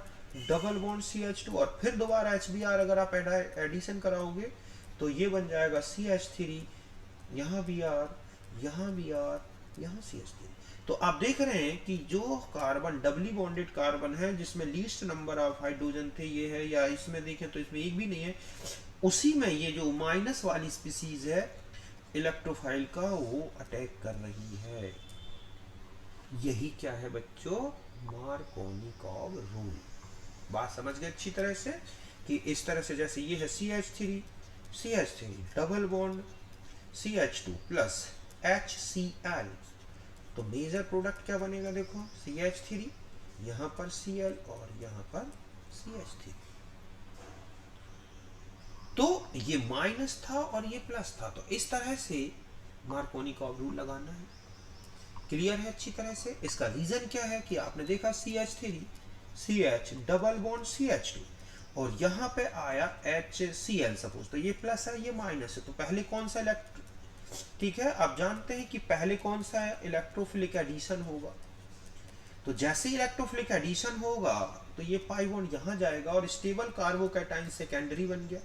डबल बॉन्ड CH2 और फिर दोबारा HBr अगर आप एडिशन कराओगे तो ये बन जाएगा CH3, यहाँ Br, यहाँ Br, यहाँ CH3। तो आप देख रहे हैं कि जो कार्बन डबली बॉन्डेड कार्बन है जिसमें लीस्ट नंबर ऑफ हाइड्रोजन थे ये है, या इसमें देखें तो इसमें एक भी नहीं है, उसी में ये जो माइनस वाली स्पीसीज है इलेक्ट्रोफाइल का वो अटैक कर रही है। यही क्या है बच्चों, मार्कोनिकॉव रूल। बात समझ गए अच्छी तरह से कि इस तरह से जैसे ये है CH3 double bond CH2 plus HCl, तो मेजर प्रोडक्ट क्या बनेगा देखो, CH3, यहाँ पर Cl और यहाँ पर CH3। तो ये माइनस था और ये प्लस था, तो इस तरह से मार्कोनिकॉव रूल लगाना है। क्लियर है अच्छी तरह से। इसका रीजन क्या है कि आपने देखा CH3 CH double bond CH2 और यहाँ पे आया HCl सपोज, तो ये प्लस है ये माइनस है, तो पहले कौन सा ठीक है, आप जानते हैं कि पहले कौन सा इलेक्ट्रोफिलिक एडिशन होगा, तो जैसे इलेक्ट्रोफिलिक एडिशन होगा तो ये पाई बॉन्ड यहाँ जाएगा और स्टेबल कार्बोकैटायन सेकेंडरी बन गया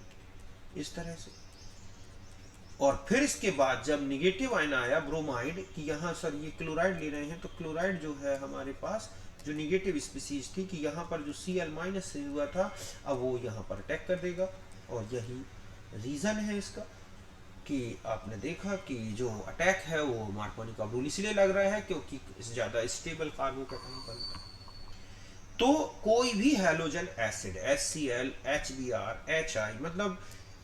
इस तरह से। और फिर इसके बाद जब निगेटिव आयन आया ब्रोमाइड कि यहाँ सर ये क्लोराइड ले रहे हैं, तो क्लोराइड जो है हमारे पास जो निगेटिव स्पीसीज थी कि यहाँ पर जो Cl माइनस से हुआ था अब वो यहाँ पर अटैक कर देगा, और यही रीजन है इसका कि आपने देखा कि जो अटैक है वो मार्कोनिकॉव रूल इसलिए लग रहा है क्योंकि ज्यादा स्टेबल कार्बोकैटायन बनता है। तो कोई भी halogen acid HCl HBr HI मतलब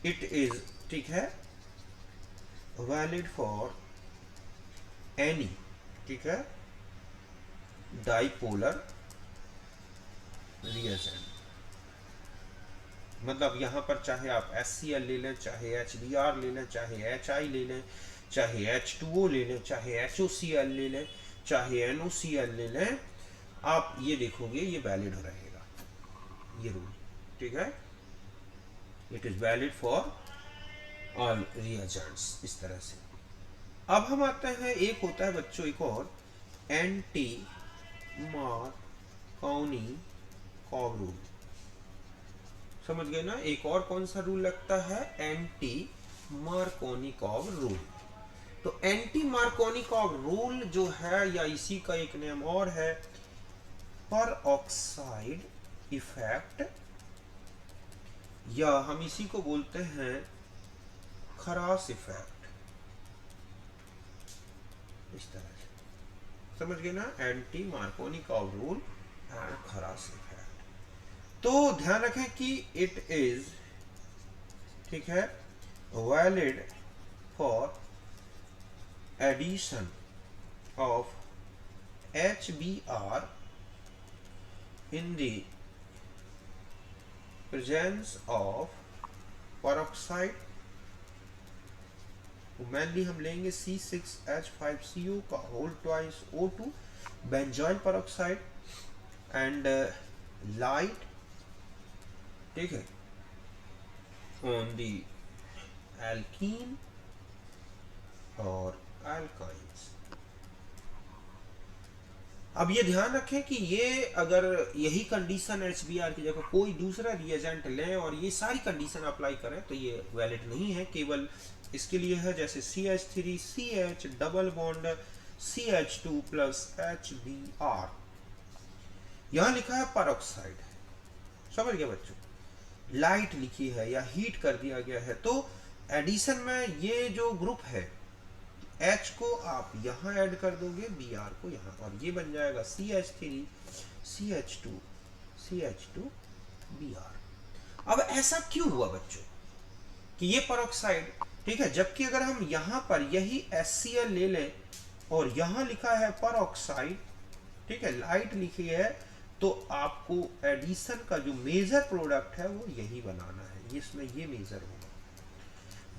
इट इज, ठीक है, वैलिड फॉर एनी, ठीक है, डाइपोलर रिएजेंट। मतलब यहाँ पर चाहे आप HCl ले लें, चाहे HBr ले लें, चाहे HI ले लें, चाहे H2O ले लें, चाहे HOCl ले लें, चाहे NOCl ले लें, आप ये देखोगे ये वैलिड रहेगा ये रूल, ठीक है। It is valid for all reagents इस तरह से। अब हम आते हैं, एक होता है बच्चों एक और एंटी मार्कोनिकॉव रूल, समझ गए ना। एक और कौन सा रूल लगता है, एंटी मार्कोनिकॉव रूल। तो एंटी मार्कोनिकॉव रूल जो है या इसी का एक नेम और है पर ऑक्साइड इफेक्ट, या हम इसी को बोलते हैं खरास इफेक्ट, इस तरह से समझ गए ना, anti Markovnikov rule and Kharasch effect. तो ध्यान रखें कि इट इज, ठीक है, valid for addition of HBr in the presence of peroxide, तो मेनली हम लेंगे C6H5CO का whole twice O2 benzoyl peroxide and light, ठीक है, ऑन दी एल्कीन और एल्काइंस। अब ये ध्यान रखें कि ये अगर यही कंडीशन HBr की जगह कोई दूसरा रिएजेंट लें और ये सारी कंडीशन अप्लाई करें तो ये वैलिड नहीं है, केवल इसके लिए है जैसे CH3 CH double bond CH2 plus HBr, यहां लिखा है पेरोक्साइड, समझ गए बच्चों, लाइट लिखी है या हीट कर दिया गया है, तो एडिशन में ये जो ग्रुप है H को आप यहाँ ऐड कर दोगे, Br को यहाँ, और ये बन जाएगा CH3 CH2 Br। अब ऐसा क्यों हुआ बच्चों कि ये पेरोक्साइड, ठीक है, जबकि अगर हम यहाँ पर यही HCl ले लें और यहाँ लिखा है पेरोक्साइड, ठीक है, लाइट लिखी है, तो आपको एडिशन का जो मेजर प्रोडक्ट है वो यही बनाना है, इसमें ये मेजर होगा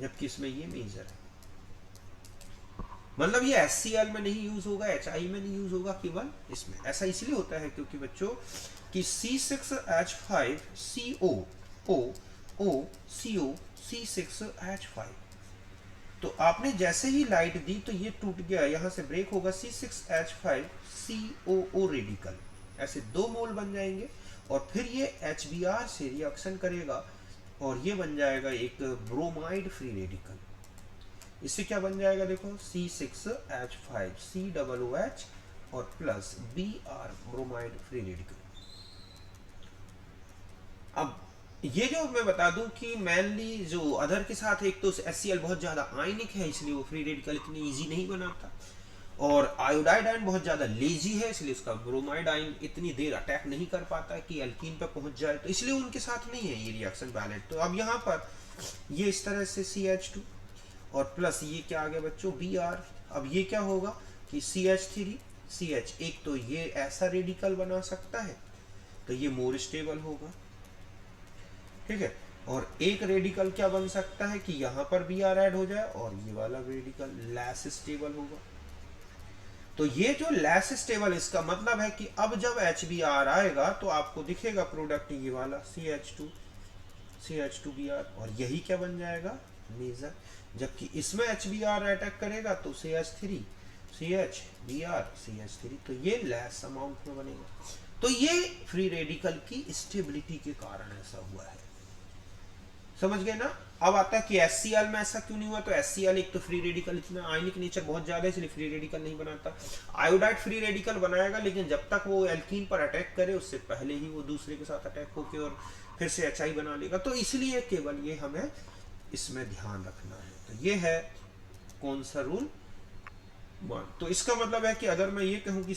जबकि इसमें ये मेजर है, मतलब ये HCl में नहीं यूज होगा, HI में नहीं यूज होगा, केवल इसमें। ऐसा इसलिए होता है क्योंकि बच्चों कि C6H5CO C6H5। तो आपने जैसे ही लाइट दी तो ये टूट गया, यहां से ब्रेक होगा, C6H5 COO रेडिकल, ऐसे 2 मोल बन जाएंगे और फिर ये HBr से रिएक्शन करेगा और ये बन जाएगा एक ब्रोमाइड फ्री रेडिकल। इससे क्या बन जाएगा देखो, C6H5 COOH और plus Br bromide free radical. अब ये जो मैं बता दूं कि मेनली जो अदर के साथ, एक तो HCl बहुत ज्यादा आयनिक है इसलिए वो फ्री रेडिकल इतनी इजी नहीं बनाता, और आयोडाइड आयन बहुत ज्यादा लेजी है इसलिए उसका ब्रोमाइड आयन इतनी देर अटैक नहीं कर पाता कि एल्कीन पे पहुंच जाए, तो इसलिए उनके साथ नहीं है ये रिएक्शन वैलिड। तो अब यहाँ पर ये इस तरह से CH2 और प्लस ये क्या आ गया बच्चों, Br। अब ये क्या होगा कि CH3 CH, एक तो ये ऐसा रेडिकल बना सकता है तो ये मोर स्टेबल होगा, ठीक है, और एक रेडिकल क्या बन सकता है कि यहां पर Br ऐड हो जाए और ये वाला रेडिकल लेस स्टेबल होगा। तो ये जो लेस स्टेबल, इसका मतलब है कि अब जब HBr आएगा तो आपको दिखेगा प्रोडक्ट ये वाला CH2Br, और यही क्या बन जाएगा, मेजर। जबकि इसमें HBr अटैक करेगा तो CH3 CH CH3, तो ये लेस अमाउंट में बनेगा। तो ये फ्री रेडिकल की स्टेबिलिटी के कारण ऐसा हुआ है, समझ गए ना। अब आता है कि HCl में ऐसा क्यों नहीं हुआ, तो HCl एक तो फ्री रेडिकल इतना आयनिक नेचर बहुत ज्यादा है इसलिए फ्री रेडिकल नहीं बनाता। आयोडाइड फ्री रेडिकल बनाएगा लेकिन जब तक वो एल्कीन पर अटैक करे उससे पहले ही वो दूसरे के साथ अटैक होके और फिर से HI बना लेगा, तो इसलिए केवल ये हमें इसमें ध्यान रखना है। तो ये है कौन सा रूल, 1। तो इसका मतलब है कि अगर मैं ये कहूं कि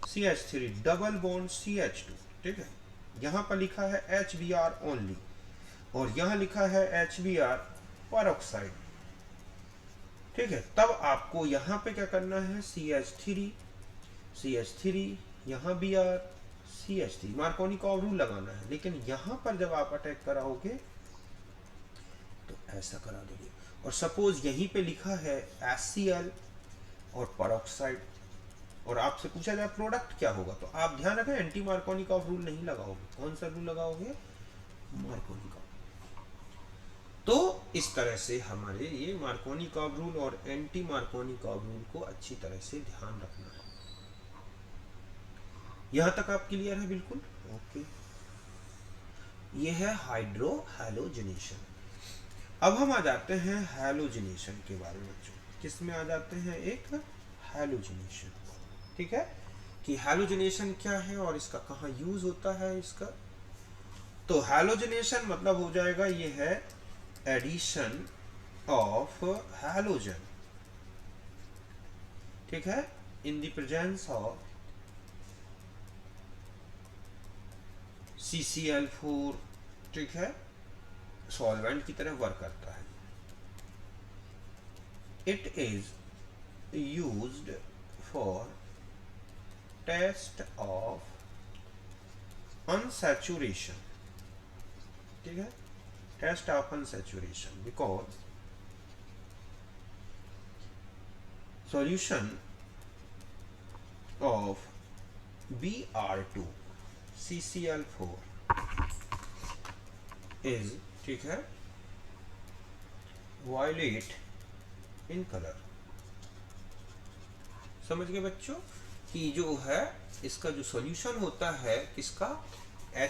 CH3 डबल बॉन्ड CH2, ठीक है, यहां पर लिखा है HBr ओनली और यहां लिखा है HBr परऑक्साइड, ठीक है, तब आपको यहां पे क्या करना है, CH3 यहां Br CH3, मार्कोनिकॉव रूल लगाना है। लेकिन यहां पर जब आप अटैक कराओगे तो ऐसा करा दोगे, और सपोज यहीं पे लिखा है HCl और परऑक्साइड और आपसे पूछा जाए प्रोडक्ट क्या होगा, तो आप ध्यान रखें एंटी मार्कोनिकॉव रूल नहीं लगाओगे। कौन सा रूल लगाओगे, मार्कोनिकॉव। तो इस तरह से हमारे ये मार्कोनिकॉव रूल और एंटी मार्कोनिकॉव रूल को अच्छी तरह से ध्यान रखना है। यहां तक आप क्लियर है, बिल्कुल ओके। ये है हाइड्रो हैलोजिनेशन। अब हम आ जाते हैं हैलोजिनेशन के बारे में बच्चों, किसमें आ जाते हैं, एक हैलोजिनेशन, ठीक है, कि हैलोजिनेशन क्या है और इसका कहाँ यूज होता है इसका। तो हैलोजिनेशन मतलब हो जाएगा, ये है एडिशन ऑफ हैलोजन, ठीक है, इन द प्रेजेंस ऑफ CCl4, ठीक है, सॉल्वेंट की तरह वर्क करता है। It is used for test of unsaturation, ठीक है, test of unsaturation because solution of Br2 CCl4 is, ठीक है, वायलेट इन कलर। समझ गए बच्चों कि जो है इसका जो सॉल्यूशन होता है किसका,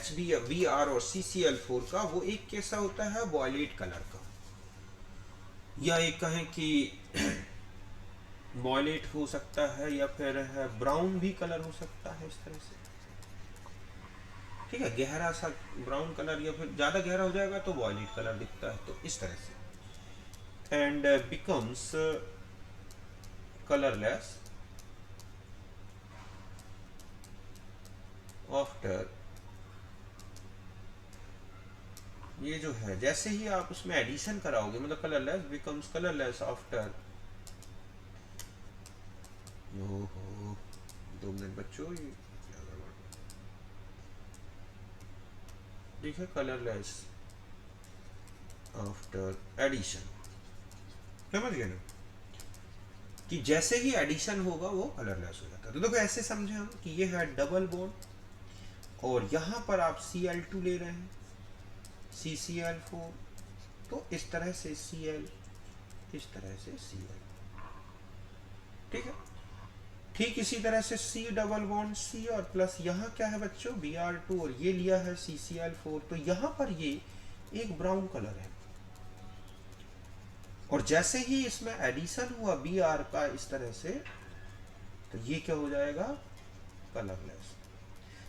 Br और CCl4 का, वो एक कैसा होता है, वायलेट कलर का, या एक कहें कि वायलेट हो सकता है या फिर है ब्राउन भी कलर हो सकता है, इस तरह से, ठीक है, गहरा सा ब्राउन कलर या फिर ज्यादा गहरा हो जाएगा तो वायलेट कलर दिखता है, तो इस तरह से, एंड बिकम्स कलरलेस आफ्टर, ये जो है जैसे ही आप उसमें एडिशन कराओगे, मतलब colourless becomes colourless after, 2 minute बच्चों, ये ठीक है, कलरलेस आफ्टर एडिशन, समझ गए ना, कि जैसे ही एडिशन होगा वो कलरलेस हो जाता है। तो देखो ऐसे समझे हम कि ये है डबल बॉन्ड और यहां पर आप Cl2 ले रहे हैं CCl4, तो इस तरह से Cl, इस तरह से Cl, ठीक है। ठीक इसी तरह से C डबल बॉन्ड C और प्लस यहाँ क्या है बच्चों Br2 और ये लिया है CCl4, तो यहाँ पर ये एक ब्राउन कलर है और जैसे ही इसमें एडिशन हुआ Br का इस तरह से, तो ये क्या हो जाएगा कलरलेस।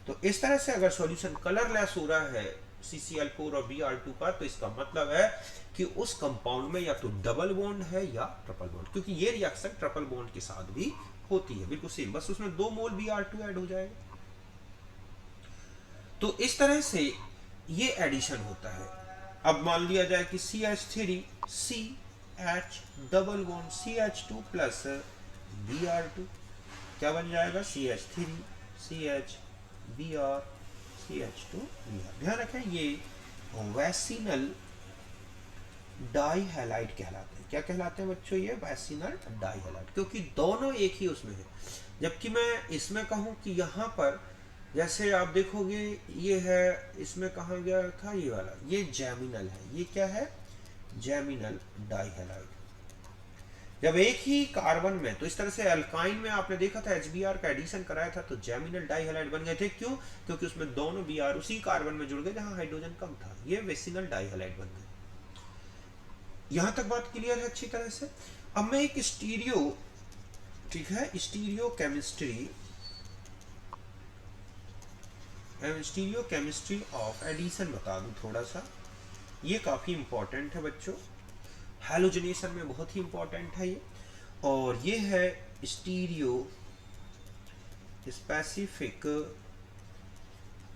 तो इस तरह से अगर सॉल्यूशन कलरलेस हो रहा है CCl4 और Br2 का, तो इसका मतलब है कि उस कंपाउंड में या तो डबल बॉन्ड है या ट्रिपल बॉन्ड, क्योंकि ये रिएक्शन ट्रिपल बॉन्ड के साथ भी होती है, बिल्कुल सेम, बस उसमें 2 मोल Br2 ऐड हो जाएगा। तो इस तरह से ये एडिशन होता है। अब मान लिया जाए कि CH3 CH double bond CH2 plus Br2, क्या बन जाएगा CH3 CH Br CH2 Br। ध्यान रखें ये वैसिनल डाइहैलाइड कहलाते हैं। क्या कहलाते हैं बच्चों ये वैसिनल डाइहैलाइड, क्योंकि दोनों एक ही उसमें है। जबकि मैं इसमें कहूं कि यहाँ पर जैसे आप देखोगे ये है, इसमें कहा गया था ये वाला, ये जैमिनल है, ये क्या है जैमिनल डाइहैलाइड। जब एक ही कार्बन में, तो इस तरह से अल्काइन में आपने देखा था HBr का एडिशन कराया था तो जैमिनल डाइहैलाइड बन गए थे। क्यों? क्योंकि उसमें दोनों Br उसी कार्बन में जुड़ गए जहां हाइड्रोजन कम था, ये वेसिनल डाइहैलाइड बन गए। यहां तक बात क्लियर है अच्छी तरह से। अब मैं एक स्टीरियो, ठीक है, स्टीरियो केमिस्ट्री ऑफ एडिशन बता दूं थोड़ा सा। ये काफी इंपॉर्टेंट है बच्चों, हैलोजनेशन में बहुत ही इंपॉर्टेंट है ये। और ये है stereo specific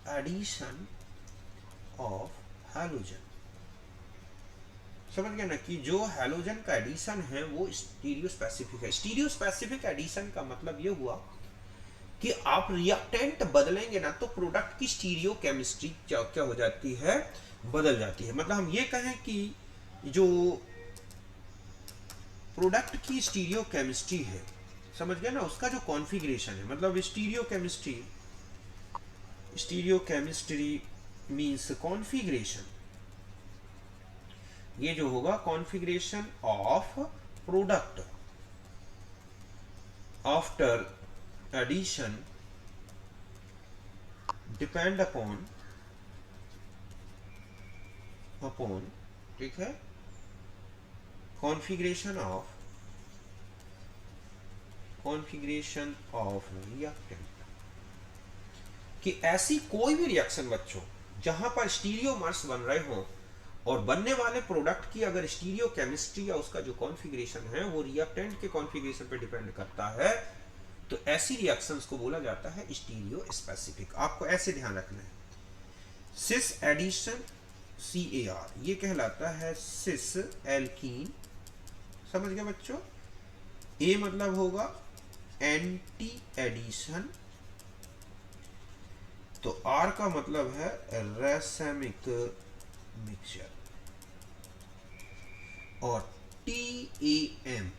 addition of halogen. समझ गए ना कि जो हैलोजन का एडिशन है वो स्टीरियो स्पेसिफिक है। स्टीरियो स्पेसिफिक एडिशन का मतलब ये हुआ कि आप रिएक्टेंट बदलेंगे ना तो प्रोडक्ट की स्टीरियो केमिस्ट्री क्या हो जाती है, बदल जाती है। मतलब हम ये कहें कि जो प्रोडक्ट की स्टीरियो केमिस्ट्री है, समझ गए ना, उसका जो कॉन्फ़िगरेशन है, मतलब स्टीरियो केमिस्ट्री मींस कॉन्फ़िगरेशन, ये जो होगा configuration of product after addition depend upon, ठीक है, कॉन्फ़िगरेशन ऑफ रिएक्टेंट। कि ऐसी कोई भी रिएक्शन बच्चों जहां पर स्टीरियोमर्स बन रहे हो और बनने वाले प्रोडक्ट की अगर स्टीरियो केमिस्ट्री या उसका जो कॉन्फ़िगरेशन है वो रिएक्टेंट के कॉन्फ़िगरेशन पर डिपेंड करता है, तो ऐसी रिएक्शंस को बोला जाता है स्टीरियो स्पेसिफिक। आपको ऐसे ध्यान रखना है। सिस एडिशन CAR ये कहलाता है सिस एल्कीन। समझ गए बच्चों? A मतलब होगा एंटी एडिशन, तो R का मतलब है रेसेमिक मिक्सचर, और TAM,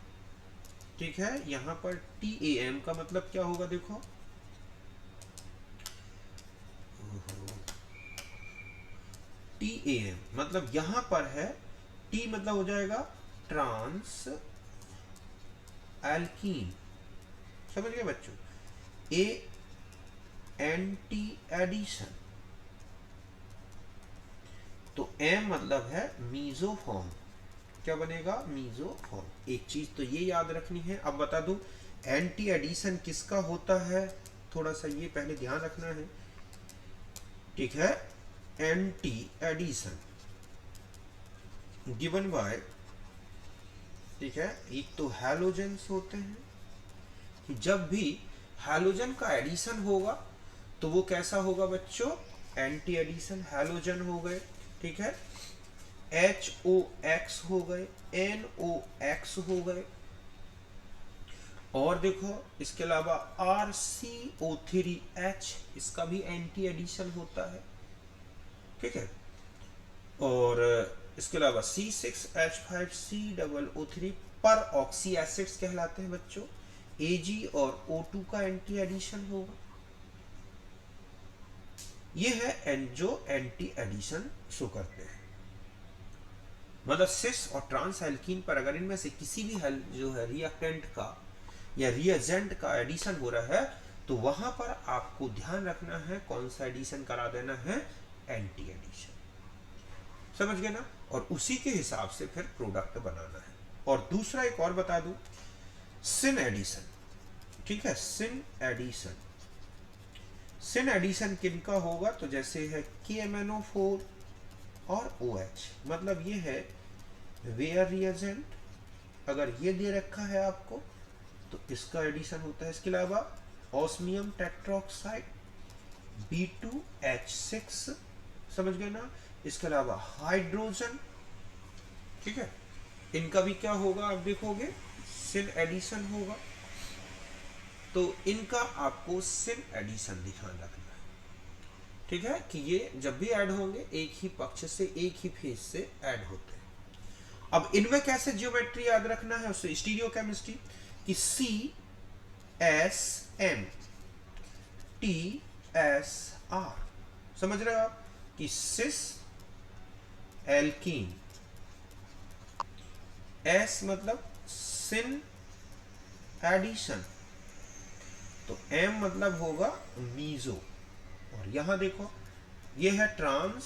ठीक है, यहां पर TAM का मतलब क्या होगा देखो, TAM मतलब यहां पर है T मतलब हो जाएगा ट्रांस एल्कीन। समझ गए बच्चों? A एंटी एडिशन, तो M मतलब है मीजोफॉर्म। क्या बनेगा? मीजोफॉर्म। एक चीज तो ये याद रखनी है। अब बता दूं एंटी एडिशन किसका होता है, थोड़ा सा ये पहले ध्यान रखना है, ठीक है। एंटी एडिशन गिवन बाय, ठीक है, एक तो हैलोजेंस होते हैं, कि जब भी हैलोजन का एडिशन होगा तो वो कैसा होगा बच्चों, एंटी एडिशन। हैलोजन हो गए, ठीक है, HOX हो गए, NOX हो गए, और देखो इसके अलावा RCO3H, इसका भी एंटी एडिशन होता है, ठीक है। और इसके अलावा C6H5COO3 पर ऑक्सी एसिड्स कहलाते हैं बच्चों। AG और O2 का एंटी एडिशन होगा। ये है जो एंटी एडिशन शो करते हैं। मतलब सिस और ट्रांस एल्कीन पर अगर इनमें से किसी भी जो है रिएक्टेंट का या रिएजेंट का एडिशन हो रहा है तो वहां पर आपको ध्यान रखना है कौन सा एडिशन करा देना है, एंटी एडिशन। समझ गए ना? और उसी के हिसाब से फिर प्रोडक्ट बनाना है। और दूसरा एक और बता दूं, सिन एडिशन। ठीक है, सिन एडिशन। सिन एडिशन किनका होगा? तो जैसे है KMnO4 और OH, मतलब ये है वेयर रिएजेंट, अगर ये दे रखा है आपको तो इसका एडिशन होता है। इसके अलावा ऑस्मियम टेट्रोक्साइड B2H6, समझ गए ना? इसके अलावा हाइड्रोजन, ठीक है, इनका भी क्या होगा आप देखोगे, सिन एडिशन होगा। तो इनका आपको सिन एडिशन ध्यान रखना है। ठीक है, कि ये जब भी ऐड होंगे एक ही पक्ष से, एक ही फेज से ऐड होते हैं। अब इनमें कैसे ज्योमेट्री याद रखना है, उससे स्टीरियो केमिस्ट्री कि CSNTSR, समझ रहे हो आप, कि सिस एल्कीन, S मतलब सिन एडिशन, तो M मतलब होगा मीजो। और यहां देखो ये है ट्रांस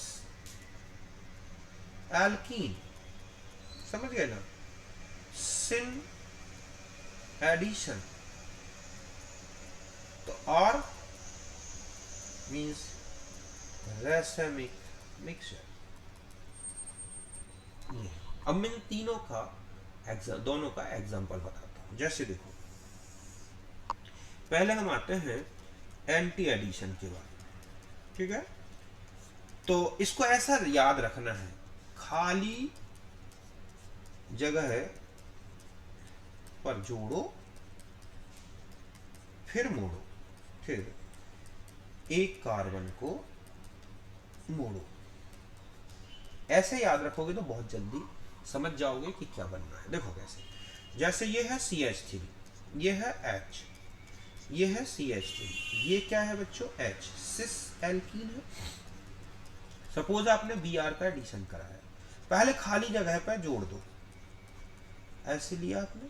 एल्कीन, समझ गए ना, सिन एडिशन, तो R मीन्स रेसेमिक मिक्सचर। ये अब मैं तीनों का दोनों का एग्जांपल बताता हूं। जैसे देखो, पहले हम आते हैं एंटी एडिशन के बाद। ठीक है, तो इसको ऐसा याद रखना है, खाली जगह पर जोड़ो फिर मोड़ो, फिर एक कार्बन को मोड़ो। ऐसे याद रखोगे तो बहुत जल्दी समझ जाओगे कि क्या बनना है। देखो कैसे, जैसे ये है CH3, ये है H, ये है CH3, ये क्या है बच्चों, H, सिस एल्कीन है। सपोज आपने Br का एडिशन कराया, पहले खाली जगह पर जोड़ दो, ऐसे लिया आपने,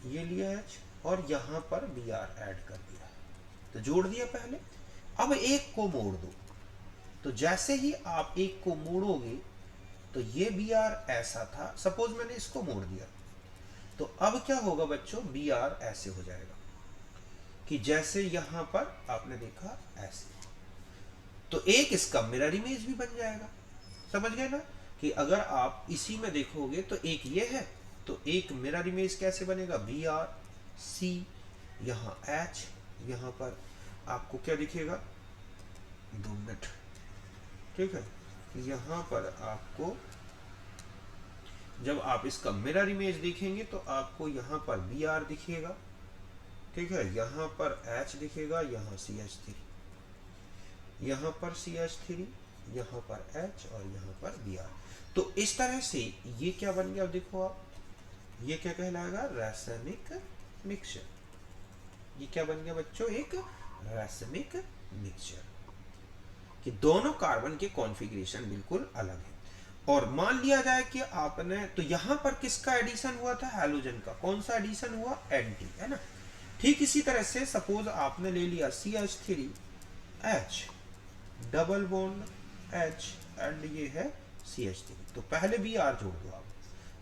ये लिया H और यहां पर Br ऐड कर दिया, तो जोड़ दिया पहले। अब एक को मोड़ दो, तो जैसे ही आप एक को मोड़ोगे तो ये Br ऐसा था, सपोज मैंने इसको मोड़ दिया, तो अब क्या होगा बच्चों, Br ऐसे हो जाएगा कि जैसे यहां पर आपने देखा ऐसे, तो एक इसका मिरर इमेज भी बन जाएगा। समझ गए ना, कि अगर आप इसी में देखोगे तो एक ये है, तो एक मिरर इमेज कैसे बनेगा, Br C, यहां H, यहां पर आपको क्या दिखेगा, 2 मिनट, ठीक है, यहां पर आपको जब आप इसका मिरर इमेज देखेंगे तो आपको यहां पर Br दिखेगा, ठीक है, यहां पर H दिखेगा, यहां CH3, यहां पर CH3, यहां पर H और यहां पर Br। तो इस तरह से ये क्या बन गया, देखो आप, ये क्या कहलाएगा, रासायनिक मिक्सचर। ये क्या बन गया बच्चों, एक रासायनिक मिक्सचर, कि दोनों कार्बन के कॉन्फ़िगरेशन बिल्कुल अलग है। और मान लिया जाए कि आपने, तो यहां पर किसका एडिशन हुआ था, हैलोजन का, कौन सा एडिशन हुआ, एंटी, है ना। ठीक इसी तरह से सपोज आपने ले लिया CH3H, double bond H and ये है CH3, तो पहले Br जोड़ दो आप।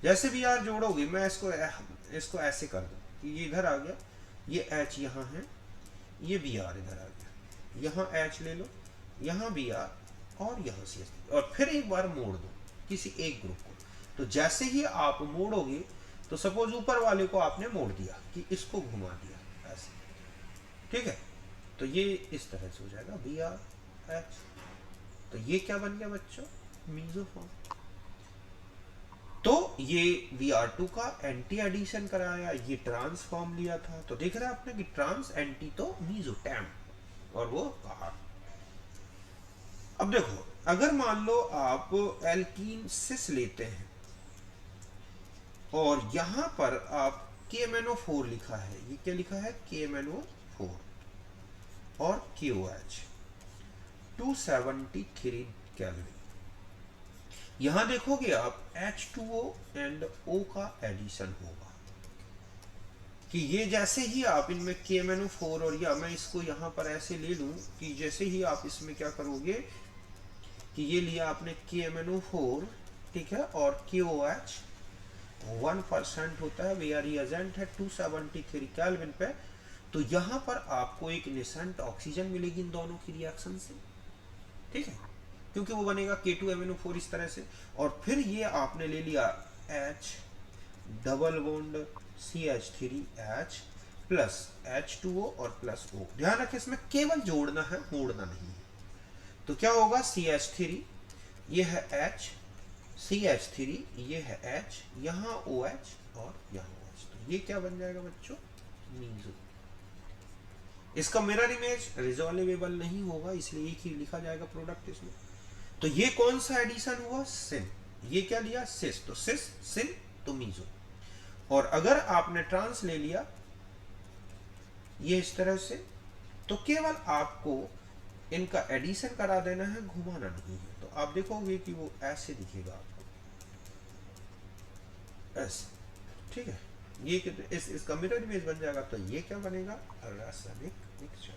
जैसे Br जोड़ोगे, मैं इसको ऐसे कर दूं कि ये इधर आ गया, ये H यहाँ है, ये Br इधर आ गया, यहाँ H ले लो, यहाँ Br और यहाँ CH3, और फिर एक बार मोड़ दो किसी एक ग्रुप को। तो जैसे ही आप मोड़ोगे, तो सपोज ऊपर वाले को आपने मोड़ दिया कि इसको घुमा दिया ऐसे, ठीक है, तो ये इस तरह से हो जाएगा BrH। तो ये क्या बन गया बच्चों, मीजोफॉर्म। तो ये Br2 का एंटी एडिशन कराया, ये ट्रांसफॉर्म लिया था, तो देख रहे हैं आपने कि ट्रांस एंटी तो मीजोटैम और वो बाहर। अब देखो, अगर मान लो आप एल्कीन सिस लेते हैं और यहां पर आप KMnO4 लिखा है, ये क्या लिखा है, KMnO4 और KOH 273 केल्विन। यहां देखोगे आप H2O एंड O का एडिशन होगा, कि ये जैसे ही आप इनमें KMnO4 और या मैं इसको यहां पर ऐसे ले लूं कि जैसे ही आप इसमें क्या करोगे कि ये लिया आपने KMnO4, ठीक है, और KOH 1% होता है, वेयर रिएजेंट है 273 केल्विन पे, तो यहां पर आपको एक नेसेंट ऑक्सीजन मिलेगी इन दोनों की रिएक्शन से, ठीक है, क्योंकि वो बनेगा K2MnO4 इस तरह से। और फिर ये आपने ले लिया H double bond CH3H plus H2O और प्लस O। ध्यान रखें इसमें केवल जोड़ना है, मोड़ना नहीं है। तो क्या होगा, CH3 ये है H, CH3 ये है H, यहाँ OH और यहाँ OH, तो ये क्या बन जाएगा बच्चों, मीजो। इसका मिरर इमेज रिजॉल्वेबल नहीं होगा, इसलिए एक ही लिखा जाएगा प्रोडक्ट इसमें। तो ये कौन सा एडिशन हुआ, सिन। ये क्या लिया, सिस, तो सिस सिन तो मीजो। और अगर आपने ट्रांस ले लिया ये इस तरह से, तो केवल आपको इनका एडिशन करा देना है, घुमाना नहीं है। तो आप देखोगे कि वो ऐसे दिखेगा आपको, ऐसे, ठीक है। ये इसका मिरर इमेज बन जाएगा, तो ये क्या बनेगा, रासायनिक मिक्सचर।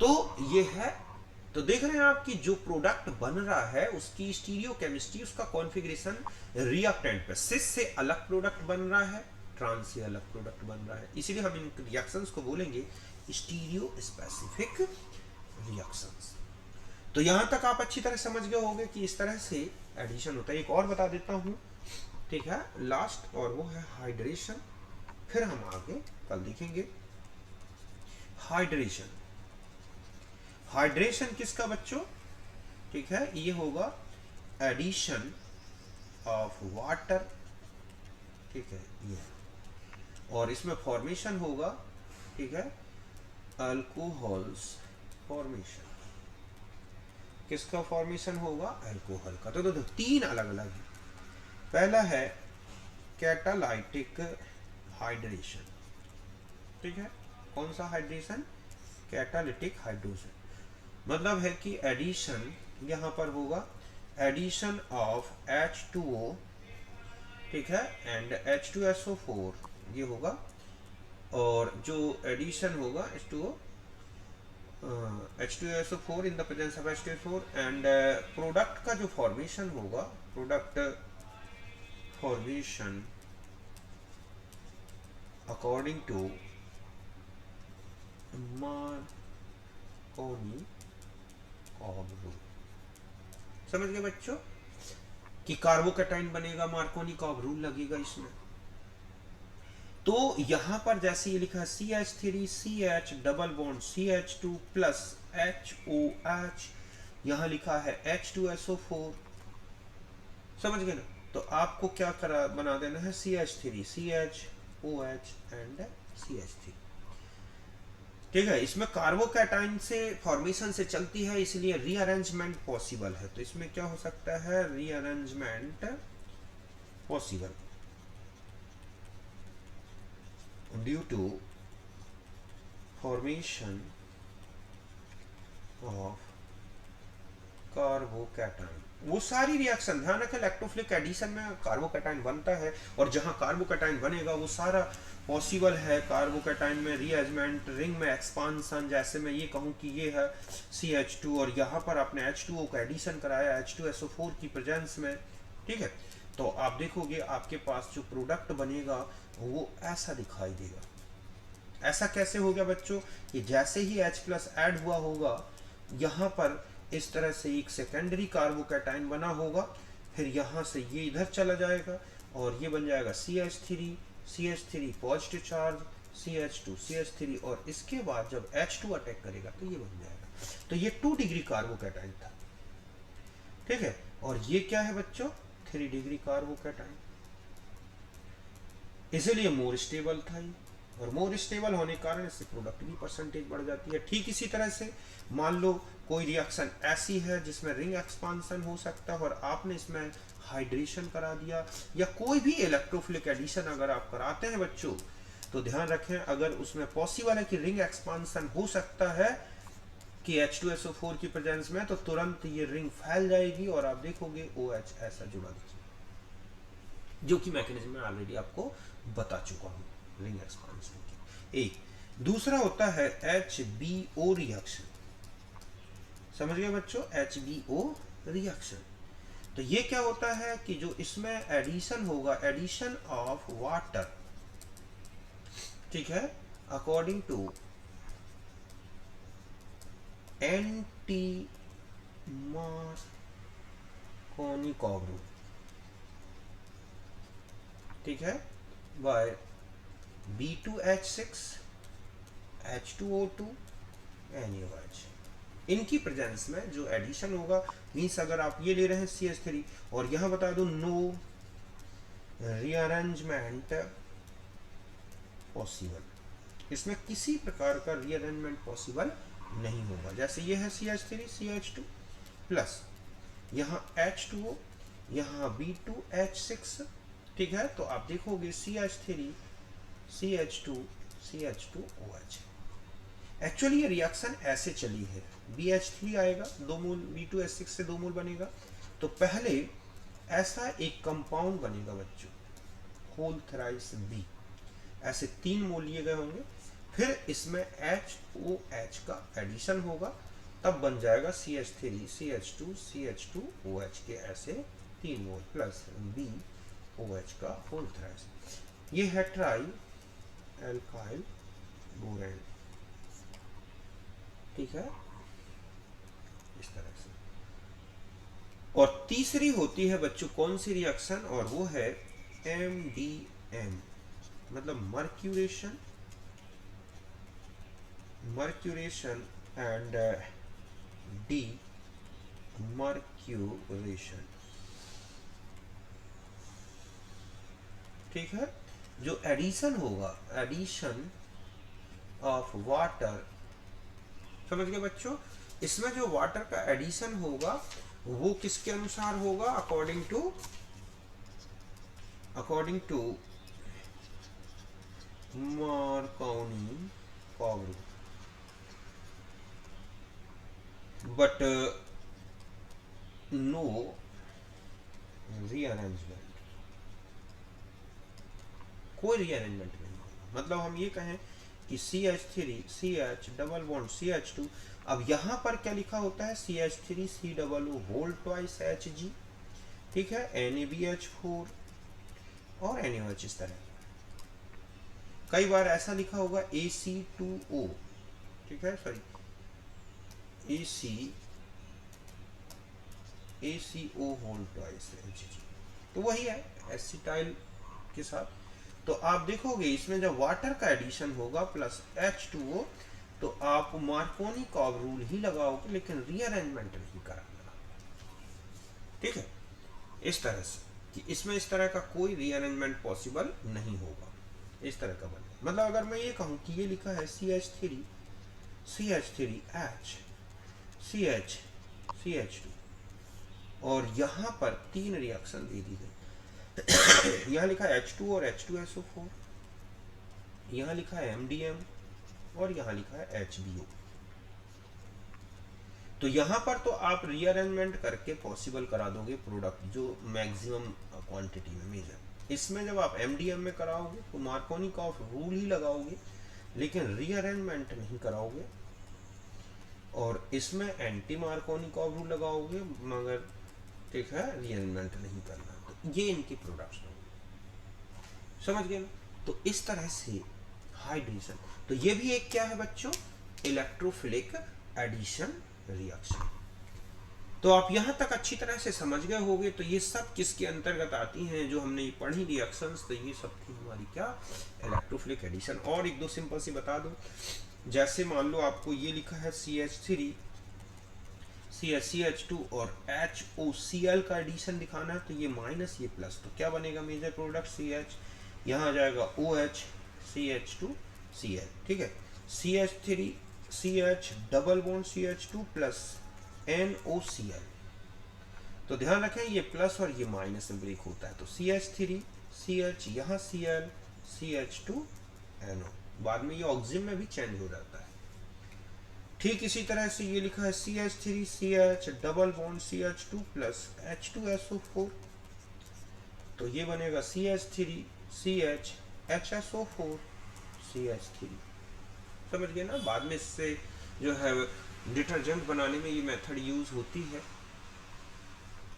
तो ये है, तो देख रहे हैं आप कि जो प्रोडक्ट बन रहा है उसकी स्टीरियो केमिस्ट्री, उसका कॉन्फ़िगरेशन रिएक्टेंट पे सिस से अलग प्रोडक्ट बन रहा है, ट्रांस से अलग प्रोडक्ट बन रहा है, इसीलिए हम इन रिएक्शंस को बोलेंगे स्टीरियो स्पेसिफिक रिएक्शंस। तो यहां तक आप अच्छी तरह समझ गए होंगे कि इस तरह से एडिशन होता है। एक और बता देता हूं, ठीक है, लास्ट, और वो है हाइड्रेशन, फिर हम आगे कल देखेंगे। हाइड्रेशन, हाइड्रेशन किसका बच्चों, ठीक है, ये होगा एडिशन ऑफ वाटर, ठीक है, ये, और इसमें फॉर्मेशन होगा, ठीक है, अल्कोहल्स फॉर्मेशन। किसका फॉर्मेशन होगा, अल्कोहल का। तो तीन अलग अलग है। पहला है कैटालाइटिक हाइड्रेशन, ठीक है, कौन सा हाइड्रेशन, कैटालिटिक हाइड्रोजन, मतलब है कि एडिशन यहां पर होगा, एडिशन ऑफ H2O, ठीक है, एंड H2SO4 ये होगा, और जो एडिशन होगा H2SO4 in the presence of H2SO4, and product का जो फॉर्मेशन होगा, product formation according to Markovnikov rule. समझ गए बच्चों कि कार्बोकैटाइन बनेगा, मार्कोनी कॉब रूल लगेगा इसमें। तो यहां पर जैसे ये लिखा है CH3 CH double bond CH2 plus HOH, यहां लिखा है H2SO4, समझ गए ना। तो आपको क्या करा बना देना है, CH3 CHOH एंड CH3, ठीक है। इसमें कार्बोकैटाइन से फॉर्मेशन से चलती है, इसलिए रीअरेंजमेंट पॉसिबल है। तो इसमें क्या हो सकता है, rearrangement possible due to formation of carbocation. वो सारी रिएक्शन ध्यान रखें, इलेक्ट्रोफिलिक एडिशन में कार्बोकैटाइन बनता है, और जहां कार्बोकैटाइन बनेगा वो सारा पॉसिबल है। कार्बोकैटाइन में रीअरेंजमेंट, रिंग में एक्सपांशन, जैसे मैं ये कहूँ कि ये है CH2 और यहाँ पर आपने H2O का एडिशन कराया H2SO4 की प्रेजेंस में, ठीक है, तो आप देखोगे आपके पास जो प्रोडक्ट बनेगा वो ऐसा दिखाई देगा। ऐसा कैसे हो गया बच्चों, कि जैसे ही H+ ऐड हुआ होगा, यहाँ पर इस तरह से एक सेकेंडरी कार्बोकैटाइन बना होगा, फिर यहाँ से ये इधर चला जाएगा और ये बन जाएगा CH3 positive charge, CH2 CH3, और इसके बाद जब H2 अटैक करेगा तो ये बन जाएगा। तो ये 2 डिग्री कार्बोकैटाइन था, ठीक है, और ये क्या है बच्चों, 3 डिग्री कार्बोकैटाइन, इसीलिए मोर स्टेबल था ये, और मोर स्टेबल होने के कारण इससे प्रोडक्ट की परसेंटेज बढ़ जाती है। ठीक इसी तरह से मान लो कोई रिएक्शन ऐसी है जिसमें रिंग एक्सपांशन हो सकता है और आपने इसमें हाइड्रेशन करा दिया, या कोई भी इलेक्ट्रोफिलिक एडिशन अगर आप कराते हैं बच्चों, तो ध्यान रखें अगर उसमें पॉसिबल है कि रिंग एक्सपांशन हो सकता है, कि H2SO4 की प्रेजेंस में, तो तुरंत ये रिंग फैल जाएगी और आप देखोगे OH ऐसा जुड़ा दिखेगा, जो कि मैकेनिज्म में ऑलरेडी आपको बता चुका हूँ रिंग एक्सपांशन की। एक दूसरा होता है HBO रिएक्शन। समझ गए बच्चों, HBO रिएक्शन। तो ये क्या होता है कि जो इसमें एडिशन होगा, एडिशन ऑफ वाटर, ठीक है, according to anti Markovnikov rule, ठीक है, बाय B2H6 H2O2 NaOH, इनकी प्रेजेंस में जो एडिशन होगा, मीन्स अगर आप ये ले रहे हैं CH3 और यहां बता दो नो रीअरेंजमेंट पॉसिबल, इसमें किसी प्रकार का रीअरेंजमेंट पॉसिबल नहीं होगा। जैसे ये है CH3 CH2 प्लस यहाँ H2O, यहाँ B2H6, ठीक है, तो आप देखोगे CH3 CH2 CH2OH। एक्चुअली ये रिएक्शन ऐसे चली है, BH3 आएगा 2 मोल, B2H6 से 2 मोल बनेगा, तो पहले ऐसा एक कंपाउंड बनेगा बच्चों, होल थ्राइस B, ऐसे 3 मोल लिए गए होंगे, फिर इसमें HOH का एडिशन होगा, तब बन जाएगा CH3 CH2 CH2OH के ऐसे 3 मोल प्लस BOH का होल थ्राइस। ये है ट्राई एल्काइल बोरेन, ठीक है, इस तरह से। और तीसरी होती है बच्चों कौन सी रिएक्शन, और वो है MDM, मतलब मर्क्यूरेशन एंड डीमर्क्यूरेशन, ठीक है। जो एडिशन होगा, एडिशन ऑफ वाटर, समझ गए बच्चों, इसमें जो वाटर का एडिशन होगा वो किसके अनुसार होगा, according to Markovnikov rule, but no rearrangement, कोई रीअरेंजमेंट नहीं होगा। मतलब हम ये कहें कि CH3 CH double bond CH2, अब यहां पर क्या लिखा होता है, CH3 COO whole twice Hg, ठीक है, NaBH4 और NaOH, इस तरह। कई बार ऐसा लिखा होगा AC2O, ठीक है, sorry ACO whole twice Hg, तो वही है एसिटाइल के साथ। तो आप देखोगे इसमें जब वाटर का एडिशन होगा प्लस H2O, तो आप मार्कोनिकॉव रूल ही लगाओगे, लेकिन रीअरेंजमेंट नहीं कराना, ठीक है, इस तरह से कि इसमें इस तरह का कोई रीअरेंजमेंट पॉसिबल नहीं होगा, इस तरह का बनेगा। मतलब अगर मैं ये कहूं कि ये लिखा है CH3 CH3H CH CH2 और यहाँ पर 3 रिएक्शन दे दी गई, यहाँ लिखा है H2 और H2SO4, यहाँ लिखा है MDM और यहाँ लिखा है HBO। तो यहाँ पर तो आप रीअरेंजमेंट करके पॉसिबल करा दोगे प्रोडक्ट, जो मैक्सिमम क्वांटिटी में मेजर। इसमें जब आप MDM में कराओगे तो मार्कोनिकॉव रूल ही लगाओगे, लेकिन रीअरेंजमेंट नहीं कराओगे, और इसमें एंटी मार्कोनिकॉव रूल लगाओगे, मगर ठीक है रीअरेंजमेंट नहीं करना। तो ये इनकी प्रोडक्ट्स होंगे, समझ गए ना। तो इस तरह से हाइड्रेशन, तो ये भी एक क्या है बच्चों, इलेक्ट्रोफिलिक एडिशन रिएक्शन। तो आप यहां तक अच्छी तरह से समझ गए होंगे। तो ये सब किसके अंतर्गत आती हैं, जो हमने पढ़ी रिएक्शंस, तो ये सब थी हमारी क्या, इलेक्ट्रोफिलिक एडिशन। और एक दो सिंपल सी बता दूं, जैसे मान लो आपको ये लिखा है CH3 CH2 और HOCl का एडिशन दिखाना है, तो ये माइनस ये प्लस, तो क्या बनेगा मेजर प्रोडक्ट CH, यहाँ आ जाएगा OH CH2 Cl, ठीक है, CH3 CH double bond CH2 plus NOCl। तो ध्यान रखें ये प्लस और ये माइनस में ब्रेक होता है, तो CH3 CH यहाँ Cl CH2 NO, बाद में ये ऑक्सीजन में भी चेंज हो जाता है, ठीक इसी तरह से ये लिखा है CH3CH double bond CH2 plus H2SO4, तो ये बनेगा CH3CH HSO4 CH3। समझ गए ना? बाद में इससे जो है डिटर्जेंट बनाने में ये मेथड यूज होती है।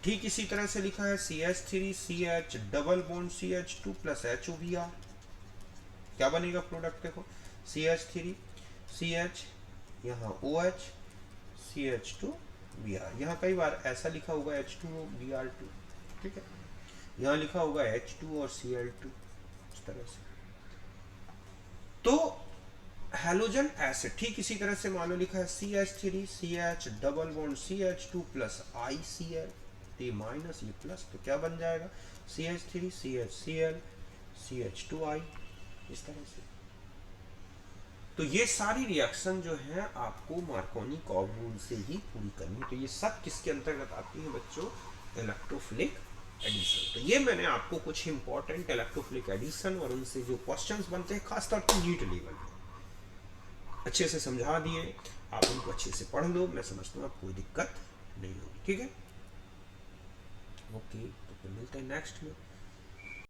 ठीक इसी तरह से लिखा है CH3CH double bond CH2 plus HOBr, क्या बनेगा प्रोडक्ट देखो, CH3CH यहाँ OH CH2Br, यहाँ कई बार ऐसा लिखा होगा H2OBr2, ठीक है, यहाँ लिखा होगा H2 और Cl2 इस तरह से। तो हैलोजन एसिड ठीक इसी तरह से मान लो लिखा है CH3CH double bond CH2 plus ICl, ये माइनस ये प्लस, तो क्या बन जाएगा CH3CHCl CH2I इस तरह से। तो ये सारी रिएक्शन जो है आपको मार्कोनी कॉव रूल से ही पूरी करनी है। तो ये सब किसके अंतर्गत आती है बच्चों, इलेक्ट्रोफिलिक एडिशन। तो ये मैंने आपको कुछ इंपॉर्टेंट इलेक्ट्रोफिलिक एडिशन और उनसे जो क्वेश्चंस बनते हैं खासतौर पर नीट लेवल पे अच्छे से समझा दिए, आप उनको अच्छे से पढ़ लो, मैं समझता हूँ आपको कोई दिक्कत नहीं होगी, ठीक है। ओके, तो फिर मिलते हैं नेक्स्ट में।